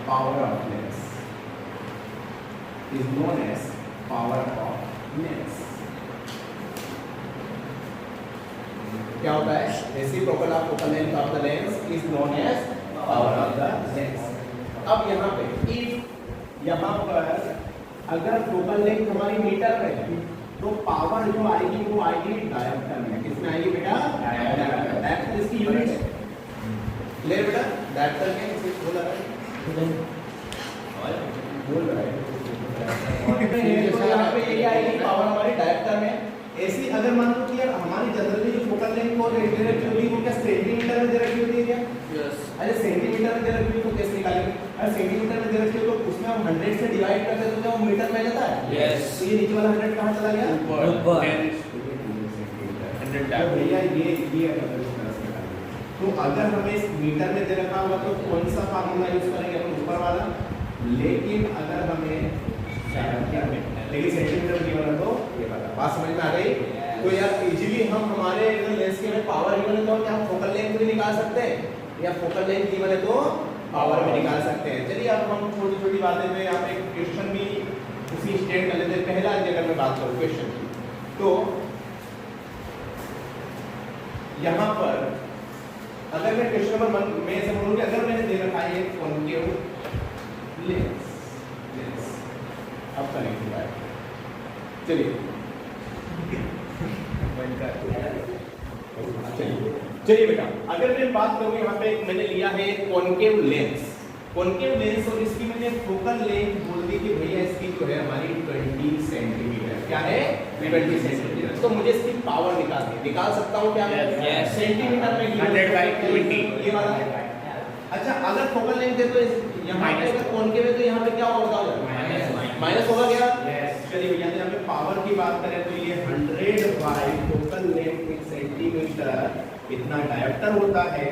power of lens क्या होता है reciprocal of focal length of the lens is known as power of the lens अब यहाँ पे if यहाँ पर अगर focal length हमारी मीटर में है तो पावर जो आएगी वो आएगी डायोप्टर में किसमें आएगी बेटा डायोप्टर इसकी यूनिट है क्लियर बेटा डायोप्टर में इसे बोला बोल रहा है तो यहाँ पे ये आएगी पावर हमारी डायोप्टर में ऐसी अगर मान लो कि यार हमारी जनरली जो फोकल लेंथ वो डायरेक्ट होती है वो क्या सेंटीमीटर में दे रखी होती है क्या यस अरे सेंटीमीटर में दे रखी है तो कैसे निकालेंगे अरे सेंटीमीटर में दे रखी है तो उसमें हम 100 से डिवाइड करते हैं तो क्या वो मीटर में जाता है यस तो ये नीचे वाला 100 कहां चला गया ऊपर 100 भैया ये अगर इस तरह से तो अगर हमें इस मीटर में दे रखा होगा तो कौन सा फार्मूला यूज करेंगे अपन ऊपर वाला लेकिन अगर हमें लेकिन सेंटीमीटर की वाला तो ये वाला बात समझ में आ गई तो यार इजीली हम हमारे लेंस के में पावर गिवन है तो क्या हम फोकल लेंथ भी निकाल सकते हैं या फोकल लेंथ गिवन है तो पावर भी निकाल सकते हैं चलिए अब हम छोटी छोटी बातें में यहाँ पे क्वेश्चन भी उसी स्टेट कर लेते हैं पहला अगर मैं बात करूँ क्वेश्चन की तो यहाँ पर अगर मैं क्वेश्चन नंबर 1 में से बोलूँ कि अगर मैंने दे रखा है कॉन्केव लेंस अब करेंगे चलिए चलिए बेटा, अगर मैं बात करूं यहाँ पे मैंने लिया है कॉनकेव लेंस। कॉनकेव लेंस और इसकी मैंने फोकल लेंथ बोल दी कि भैया इसकी जो है हमारी 20 सेंटीमीटर। क्या है? 20 सेंटीमीटर। तो मुझे इसकी पावर निकाल सकता हूँ क्या मैं? Yes. सेंटीमीटर में 100/20 ये वाला। अच्छा, अगर फोकल लेंथ है तो यहाँ पे अगर कॉनकेव है तो यहाँ पे क्या होगा? माइनस होगा क्या? चलिए भैया, यहाँ पे पावर की बात करें तो ये 100 फोकल लेंथ इन सेंटीमीटर इतना डायोप्टर होता है।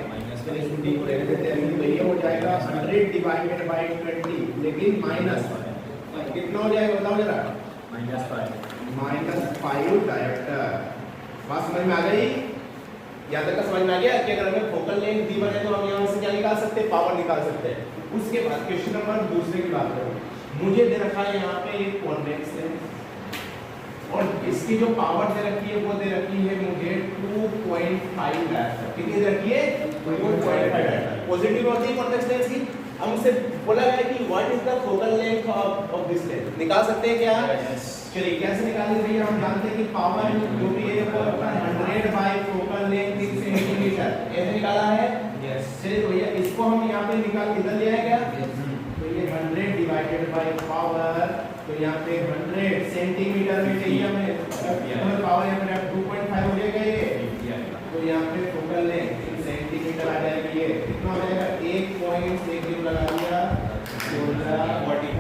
चलिए स्टूडेंट को रहने देते हैं, तो ये हो जाएगा 100/20, लेकिन माइनस कितना हो जाएगा बताओ जरा? -5 डायोप्टर। बात समझ में आ गई? यहाँ तक का समझ में आ गया कि अगर हमें फोकल लेंथ दी बने तो हम यहाँ से क्या निकाल सकते हैं? पावर निकाल सकते हैं। उसके बाद क्वेश्चन नंबर दूसरे की बात करूँ, मुझे दे रखा है यहाँ पे एक कॉन्वेक्स लेंस और इसकी जो पावर दे रखी है वो दे रखी है मुझे 2.5 डायोप्टर। कितनी दे रखी है? 2.5 डायोप्टर। पॉजिटिव होती है कॉन्वेक्स लेंस की। हमसे बोला गया कि what is the focal length of this lens. निकाल सकते हैं क्या? चलिए कैसे निकालेंगे भैया? हम जानते हैं कि पावर जो भी है वो अपना 100 फोकल लेंथ इन सेंटीमीटर ऐसे निकाला है। चलिए तो भैया इसको हम यहाँ पे निकाल इधर ले आए क्या? तो ये 100 डिवाइडेड बाय पावर, तो यहाँ पे 100 सेंटीमीटर में चाहिए हमें पावर, यहाँ पे 2.5 हो जाएगा ये। तो यहाँ पे फोकल लेंथ इन सेंटीमीटर आ जाएगी। ये कितना हो जाएगा? 1.1 लगा दिया, 40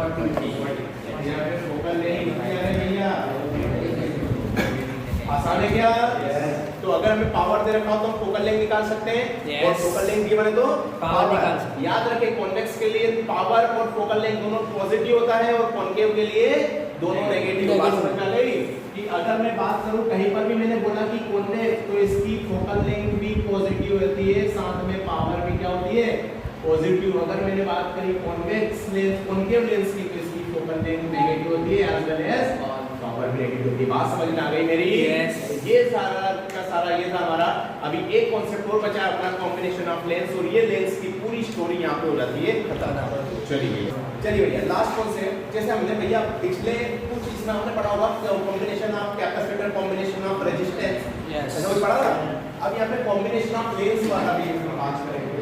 यहाँ पे फोकल लेंथ कितनी आ रही है भैया? आसान है क्या? तो अगर हमें पावर दे रखा हो तो हम फोकल लेंथ निकाल सकते हैं। और फोकल लेंथ की बने तो पावर निकाल सकते हैं। याद रखें कॉन्वेक्स के लिए पावर और फोकल लेंथ दोनों पॉजिटिव होता है और कॉनकेव के लिए दोनों नेगेटिव। बात समझ में आ गई कि अगर मैं बात करूं कहीं पर भी मैंने बोला कि कॉन्वेक्स तो इसकी फोकल लेंथ भी पॉजिटिव होती है, साथ में पावर भी क्या होती है? पॉजिटिव। अगर मैंने बात करी कॉन्वेक्स लेंस कॉनकेव लेंस की तो इसकी फोकल लेंथ नेगेटिव होती है एज वेल एज पावर भी नेगेटिव होती है। बात समझ में आ गई मेरी? ये सारा का सारा ये था हमारा। अभी एक कॉन्सेप्ट और बचा है अपना, कॉम्बिनेशन ऑफ लेंस, और ये लेंस की पूरी स्टोरी यहाँ पे हो जाती है खत्म। चलिए भैया लास्ट कॉन्सेप्ट, जैसे हमने भैया पिछले कुछ इसमें हमने पढ़ा होगा combination of capacitor, combination of resistance, ऐसा कुछ पढ़ा था। अब यहाँ पे कॉम्बिनेशन ऑफ लेंस वाला भी हम बात करेंगे।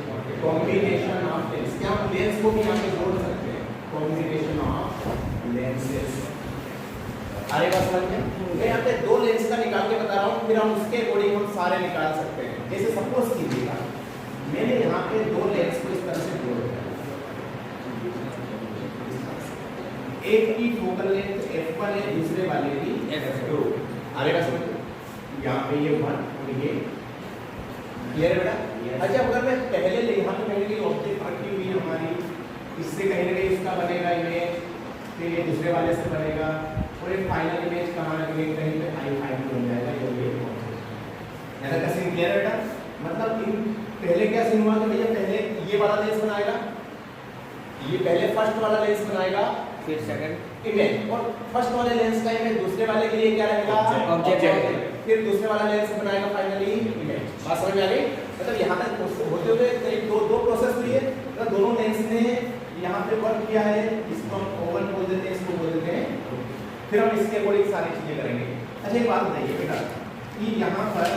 कॉम्बिनेशन ऑफ लेंस, क्या हम लेंस को भी यहाँ पे जोड़ सकते हैं? Combination of lenses. अरे बस समझ में? मैं यहाँ पे 2 लेंस का निकाल के बता रहा हूँ, फिर हम उसके अकॉर्डिंग हम सारे निकाल सकते हैं। जैसे सपोज कीजिएगा मैंने यहाँ पे 2 लेंस को इस तरह से जोड़ दिया, एक की फोकल लेंथ f1 है, दूसरे वाले की f2। अरे बस समझ में? यहाँ पे ये 1 और ये क्लियर है बेटा? अच्छा, अगर मैं पहले यहाँ पे कहीं की ऑब्जेक्ट रखी हुई है हमारी, इससे कहीं ना कहीं इसका बनेगा इमेज, फिर ये दूसरे वाले से बनेगा और एक फाइनल इमेज कहाँ लगेगी? कहीं पे i5 बन जाएगा। ये ऐसा कैसे क्लियर है बेटा? मतलब इन पहले क्या सीन हुआ कि भैया पहले ये वाला लेंस बनाएगा, ये पहले फर्स्ट वाला लेंस बनाएगा, फिर सेकंड इमेज, और फर्स्ट वाले लेंस का इमेज दूसरे वाले के लिए क्या रहेगा? ऑब्जेक्ट। फिर दूसरे वाला लेंस बनाएगा फाइनली इमेज। बात समझ में आ गई? मतलब यहाँ तक होते हुए दो प्रोसेस हुई है। मतलब दोनों लेंस ने यहाँ पे वर्क किया है, इसको हम ओवन बोल देते हैं, इसको बोल देते हैं, फिर हम इसके अकॉर्डिंग सारी चीजें करेंगे। अच्छा एक बात बताइए बेटा कि यहाँ पर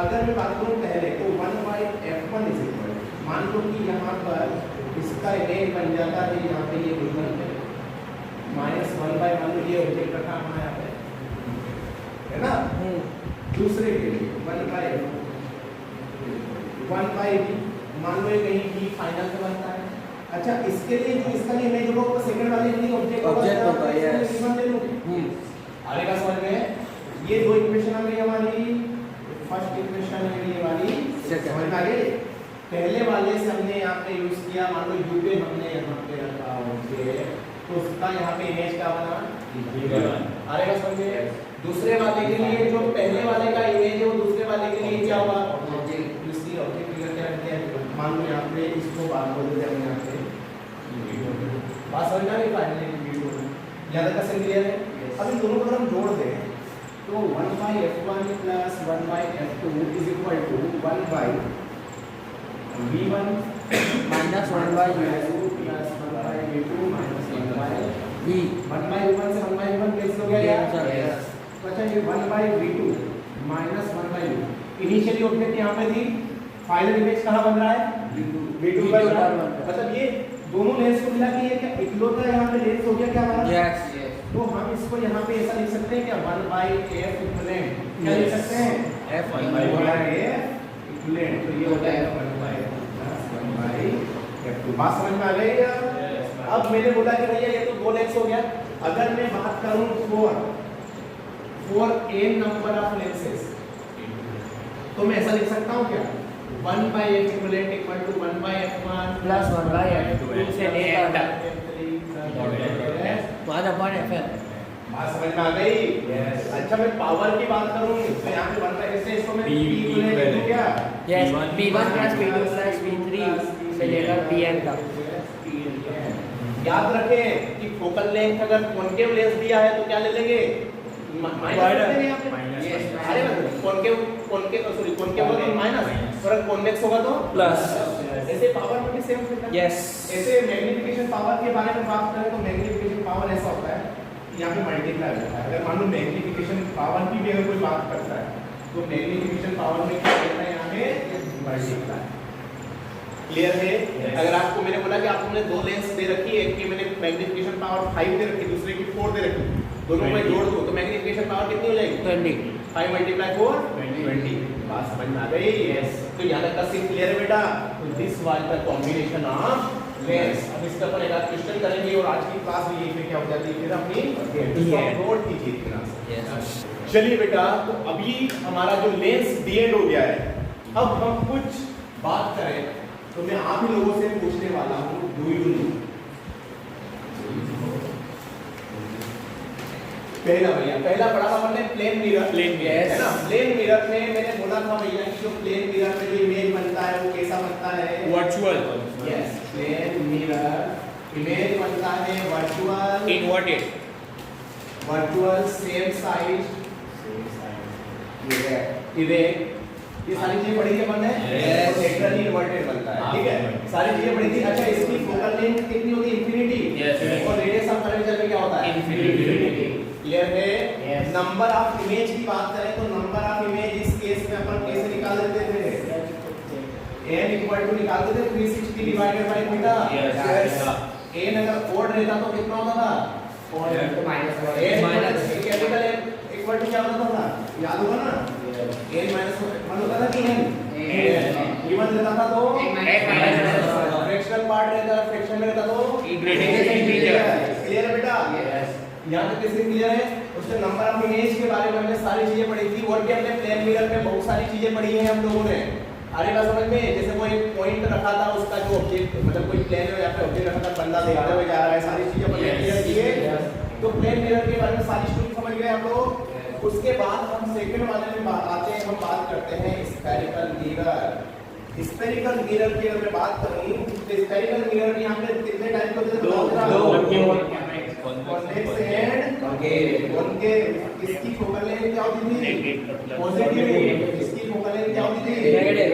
अगर मैं बात करूँ पहले तो 1/f1 इज इक्वल, मान लो कि यहाँ पर इसका इमेज बन जाता है यहाँ पे ये बिल्कुल -1/1 ये ऑब्जेक्ट रखा हमारा यहाँ पे है ना। दूसरे के लिए 1/1/b, मान लो ये कहीं भी फाइनल पे बनता है। अच्छा, इसके लिए जो इसका इमेज होगा वो सेकंड वाले के लिए ऑब्जेक्ट होगा। अरे का समझ में? ये 2 इक्वेशन आ गई हमारी, फर्स्ट इक्वेशन है ये वाली, समझ में आ गई? पहले वाले से हमने यहाँ पे यूज किया, मान लो u पे हमने यहाँ पे रखा ऑब्जेक्ट, तो उसका यहाँ पे इमेज क्या बना? अरे का समझ में? दूसरे वाले के लिए जो पहले वाले का इमेज है वो दूसरे वाले के लिए क्या होगा? ऑब्जेक्ट। इसलिए ऑब्जेक्ट फिगर क्या रखते हैं? मान लो यहाँ पे इसको बात बोल देते हैं यहाँ पे बात समझ में आ गई? फाइनली वीडियो ज़्यादा का क्लियर है? अब इन दोनों को अगर हम जोड़ दें तो 1/f1 plus 1/f2 is equal to 1/v1 minus 1/u2 plus 1/v2 minus 1/v। v 1/v1 से 1/v1 कैंसिल हो गया यार? अच्छा ये 1/v2 minus 1/u initially object यहाँ पे थी, फाइनल इमेज कहाँ बन रहा है? v2 बन रहा है। मतलब ये दोनों लेंस को मिला के ये क्या इकलौता यहाँ पे लेंस हो गया क्या हमारा? Yes. तो हम इसको यहाँ पे ऐसा लिख सकते हैं क्या 1/f इक्विवेलेंट क्या लिख सकते हैं? F 1/f equivalent. तो ये हो जाएगा 1/f प्लस 1/f। बात समझ में आ गई क्या? अब मैंने बोला कि भैया ये तो दो लेंस हो गया, अगर मैं बात करूं for n number of lenses तो मैं ऐसा लिख सकता हूं क्या 1/f equivalent equal to 1/f1 Plus 1/f2 से लेकर 1 upon FL. बात समझ में आ गई? अच्छा मैं पावर की बात करूं तो यहाँ पे 1/f से इसको मैं p इक्विवेलेंट लिख दूं क्या? Yes. P1 plus P2 plus P3 से लेकर Pn तक. याद रखें कि फोकल लेंथ अगर कॉन्केव लेंस दिया है तो क्या ले लेंगे? कॉन्केव होगा तो माइनस और कॉन्वेक्स होगा तो Plus. ऐसे पावर में भी सेम होता है। Yes. ऐसे मैग्नीफिकेशन पावर के बारे में बात करें तो मैग्नीफिकेशन पावर ऐसा होता है यहाँ पे मल्टीप्लाई होता है। अगर मान लो मैग्नीफिकेशन पावर की भी अगर कोई बात करता है तो मैग्नीफिकेशन पावर में क्या होता है? यहाँ पे मल्टीप्लाई। क्लियर है? अगर आपको मैंने बोला कि आपको मैंने दो लेंस दे रखी है, एक की मैंने मैग्नीफिकेशन पावर 5 दे रखी, दूसरे की 4 दे रखी, दोनों को जोड़ दो तो मैग्नीफिकेशन पावर कितनी हो जाएगी? 20. 5 × 4 20। बात समझ में आ गई? यस। तो यहाँ तक का सीन क्लियर है बेटा? तो this was the combination of lens. अब इसका अपन एक क्वेश्चन करेंगे और आज की क्लास भी यही पे क्या हो जाती है फिर अपनी नोट कीजिए इतना। Yes. चलिए बेटा, तो अभी हमारा जो लेंस डी एंड हो गया है, अब हम कुछ बात करें तो मैं आप ही लोगों से पूछने वाला हूँ, डू यू नो? पहला पढ़ा था हमने प्लेन मिरर, है ना? प्लेन मिरर में मैंने बोला था भैया कि जो प्लेन मिरर में जो इमेज बनता है वो कैसा बनता है? Virtual. Yes, plane mirror image बनता है virtual, inverted. Virtual same size, erect. ये सारी चीजें पढ़ी है अपन ने? Yes. सेंट्रली इन्वर्टेड बनता है, ठीक है? सारी चीजें पढ़ी थी। अच्छा इसकी फोकल लेंथ कितनी होती है? इंफिनिटी। Yes. और रेडियस ऑफ कर्वेचर में क्या होता है? Infinity. क्लियर है? Yes. नंबर ऑफ इमेज की बात करें तो नंबर ऑफ इमेज इस केस में अपन कैसे निकाल देते थे? n इक्वल टू निकाल देते 360 divided by theta. Yes. n अगर ओड रहता तो कितना होता था? Minus. Capital n equal to क्या होता था? याद होगा ना? n माइनस वन होता था कि n इवन रहता था तो फ्रैक्शनल पार्ट रहता था, फ्रैक्शन में रहता तो क्लियर है बेटा? यहाँ तक किसी क्लियर है? उससे नंबर ऑफ इमेज के बारे में हमने सारी चीजें पढ़ी थी और भी हमने प्लेन मिरर में बहुत सारी चीजें पढ़ी हैं हम लोगों ने। अरे बात समझ में? जैसे कोई पॉइंट रखा था उसका जो ऑब्जेक्ट मतलब कोई प्लेन है यहाँ पे ऑब्जेक्ट रखा था, बंदा देखते हुए जा रहा है, सारी चीजें अपन ने क्लियर की है। तो प्लेन मिरर के बारे में सारी स्टोरी समझ गए हम लोग। उसके बाद हम सेकंड वाले में आते हैं, हम बात करते हैं स्फेरिकल मिरर। स्फेरिकल मिरर की अगर मैं बात करूं तो स्फेरिकल मिरर यहाँ पे कितने टाइप के होते हैं? दो, कॉन्वेक्स एंड कॉनकेव। इसकी फोकल लेंथ क्या होती थी? पॉजिटिव। इसकी फोकल लेंथ क्या होती थी? नेगेटिव।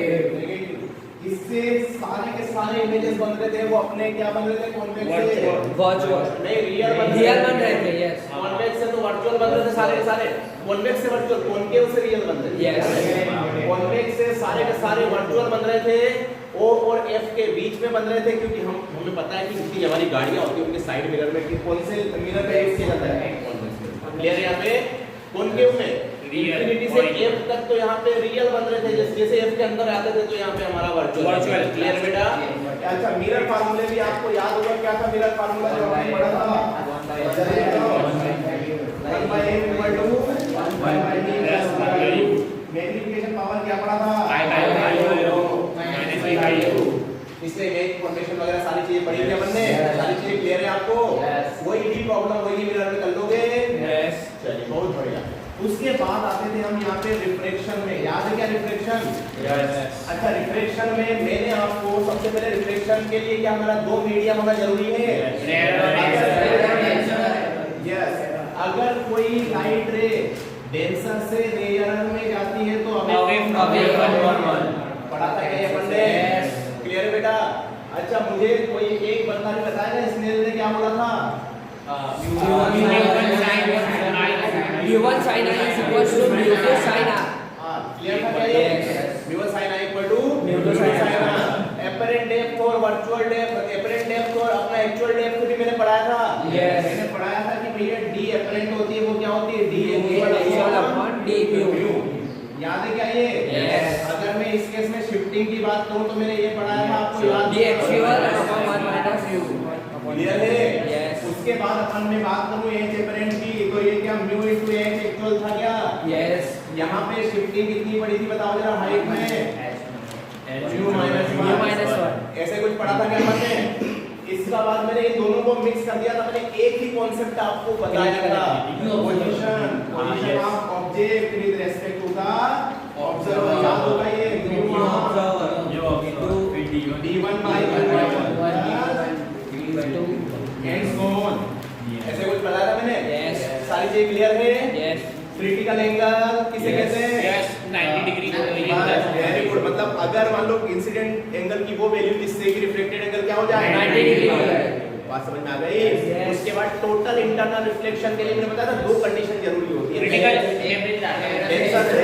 इससे सारे के सारे इमेजेस बन रहे थे वो अपने क्या बन रहे थे? कॉन्वेक्स से Virtual. नहीं रियल बन रहे थे। Yes. कॉन्वेक्स से तो वर्चुअल बन रहे थे सारे के सारे, कॉन्वेक्स से वर्चुअल, कॉनकेव से रियल बन रहे थे। Yes. कॉन्वेक्स से सारे के सारे वर्चुअल बन रहे थे, O और F के बीच में बन रहे थे क्योंकि हमें पता है कि जितनी हमारी गाड़ियां होती है उनके साइड मिरर में कि कौन से मिरर पे यूज किया जाता है? क्लियर है? यहाँ पे कॉनकेव में इंफिनिटी से F तक तो यहाँ पे रियल बन रहे थे, जैसे F के अंदर आते थे तो यहाँ पे हमारा वर्चुअल। क्लियर बेटा? अच्छा मिरर फार्मूले भी आपको याद होगा, क्या था मिरर फार्मूला जो हमने पढ़ा था? 1/m equal to 1/d। Magnification power क्या पढ़ा था? इसलिए इमेज फॉर्मेशन वगैरह सारी चीजें पढ़ी थी अपन ने। सारी चीजें क्लियर है आपको? वही ही प्रॉब्लम वही मिरर में कर लोगे? चलिए बहुत बढ़िया। उसके बाद आते थे हम यहाँ पे रिफ्रैक्शन में। याद है क्या रिफ्रैक्शन? अच्छा रिफ्रैक्शन में मैंने आपको सबसे पहले रिफ्रैक्शन के लिए क्या हमारा दो मीडियम होना जरूरी है? यस। अगर कोई लाइट रे डेंसर से रेयर में जाती है तो पढ़ा था क्या ये अपन ने? क्लियर है बेटा? अच्छा मुझे कोई एक बंदा ने बताया ना स्नेल ने क्या बोला था? mu1 sin i is equal to mu2 sin r. Clear था क्या ये? mu1 sin i equal to mu2 sin r. Apparent depth और वर्चुअल डेप्थ, एपरेंट डेप्थ और अपना एक्चुअल डेप्थ भी मैंने पढ़ाया था। मैंने पढ़ाया था कि भैया d एपरेंट होती है वो क्या होती है? d actual upon d mu. याद है क्या ये? अगर मैं इस केस में शिफ्टिंग की बात करूं तो मैंने ये पढ़ाया था आपको याद d actual upon 1 minus mu. Clear है? उसके बाद अपन में बात करूं एच एपरेंट की, तो ये क्या म्यू इनटू एच इक्वल था क्या? यस। यहाँ पे शिफ्टिंग कितनी पड़ी थी बताओ जरा हाइट में? म्यू माइनस 1 ऐसे कुछ पढ़ा था क्या अपन ने? इसका बाद मैंने इन दोनों को मिक्स कर दिया था, मैंने एक ही कॉन्सेप्ट आपको बताया था, position of object with respect to the observer. याद होगा ये mu d1 by and so on, ऐसे कुछ बताया था मैंने? यस। सारी चीज क्लियर है? यस। क्रिटिकल एंगल किसे कहते हैं? Yes 90 degree very good. मतलब अगर मान लो इंसिडेंट एंगल की वो वैल्यू जिससे कि रिफ्लेक्टेड एंगल क्या हो जाए? 90 डिग्री हो जाए। बात समझ में आ गई? उसके बाद टोटल इंटरनल रिफ्लेक्शन के लिए मैंने बताया था दो कंडीशन जरूरी होती है। क्रिटिकल टेंशन से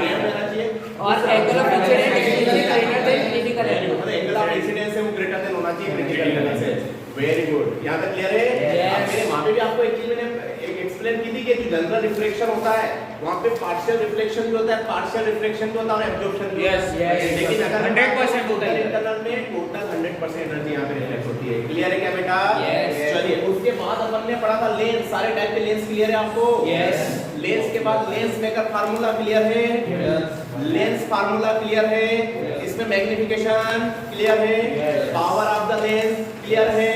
रहना चाहिए और angle of incidence is greater than critical angle. मतलब एंगल ऑफ इंसिडेंस से वो ग्रेटर देन होना चाहिए क्रिटिकल एंगल से। Very good. यहां तक क्लियर है? अब मेरे वहां पे भी आपको एक चीज मैंने एक्सप्लेन की थी कि जो जनरल रिफ्लेक्शन होता है वहां पे पार्शियल रिफ्लेक्शन भी होता है, पार्शियल रिफ्लेक्शन भी होता है और एब्जॉर्प्शन भी होता है। Yes, लेकिन अगर 100% होता है इंटरनल में टोटल 100% एनर्जी यहां पे रिफ्लेक्ट होती है। क्लियर है क्या बेटा? Yes. चलिए उसके बाद अपन ने पढ़ा था लेंस, सारे टाइप के लेंस क्लियर है आपको? Yes. लेंस के बाद लेंस मेकर फार्मूला क्लियर है? लेंस फार्मूला क्लियर है? इसमें मैग्निफिकेशन क्लियर है? Power of the lens clear है?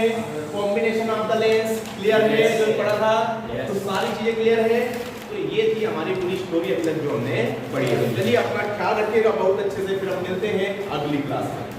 Combination of the lens clear है जो पढ़ा था? तो सारी चीजें क्लियर है। तो ये थी हमारी पूरी स्टोरी अभी तक जो हमने पढ़ी है। चलिए अपना ख्याल रखिएगा बहुत अच्छे से, फिर हम मिलते हैं अगली क्लास में।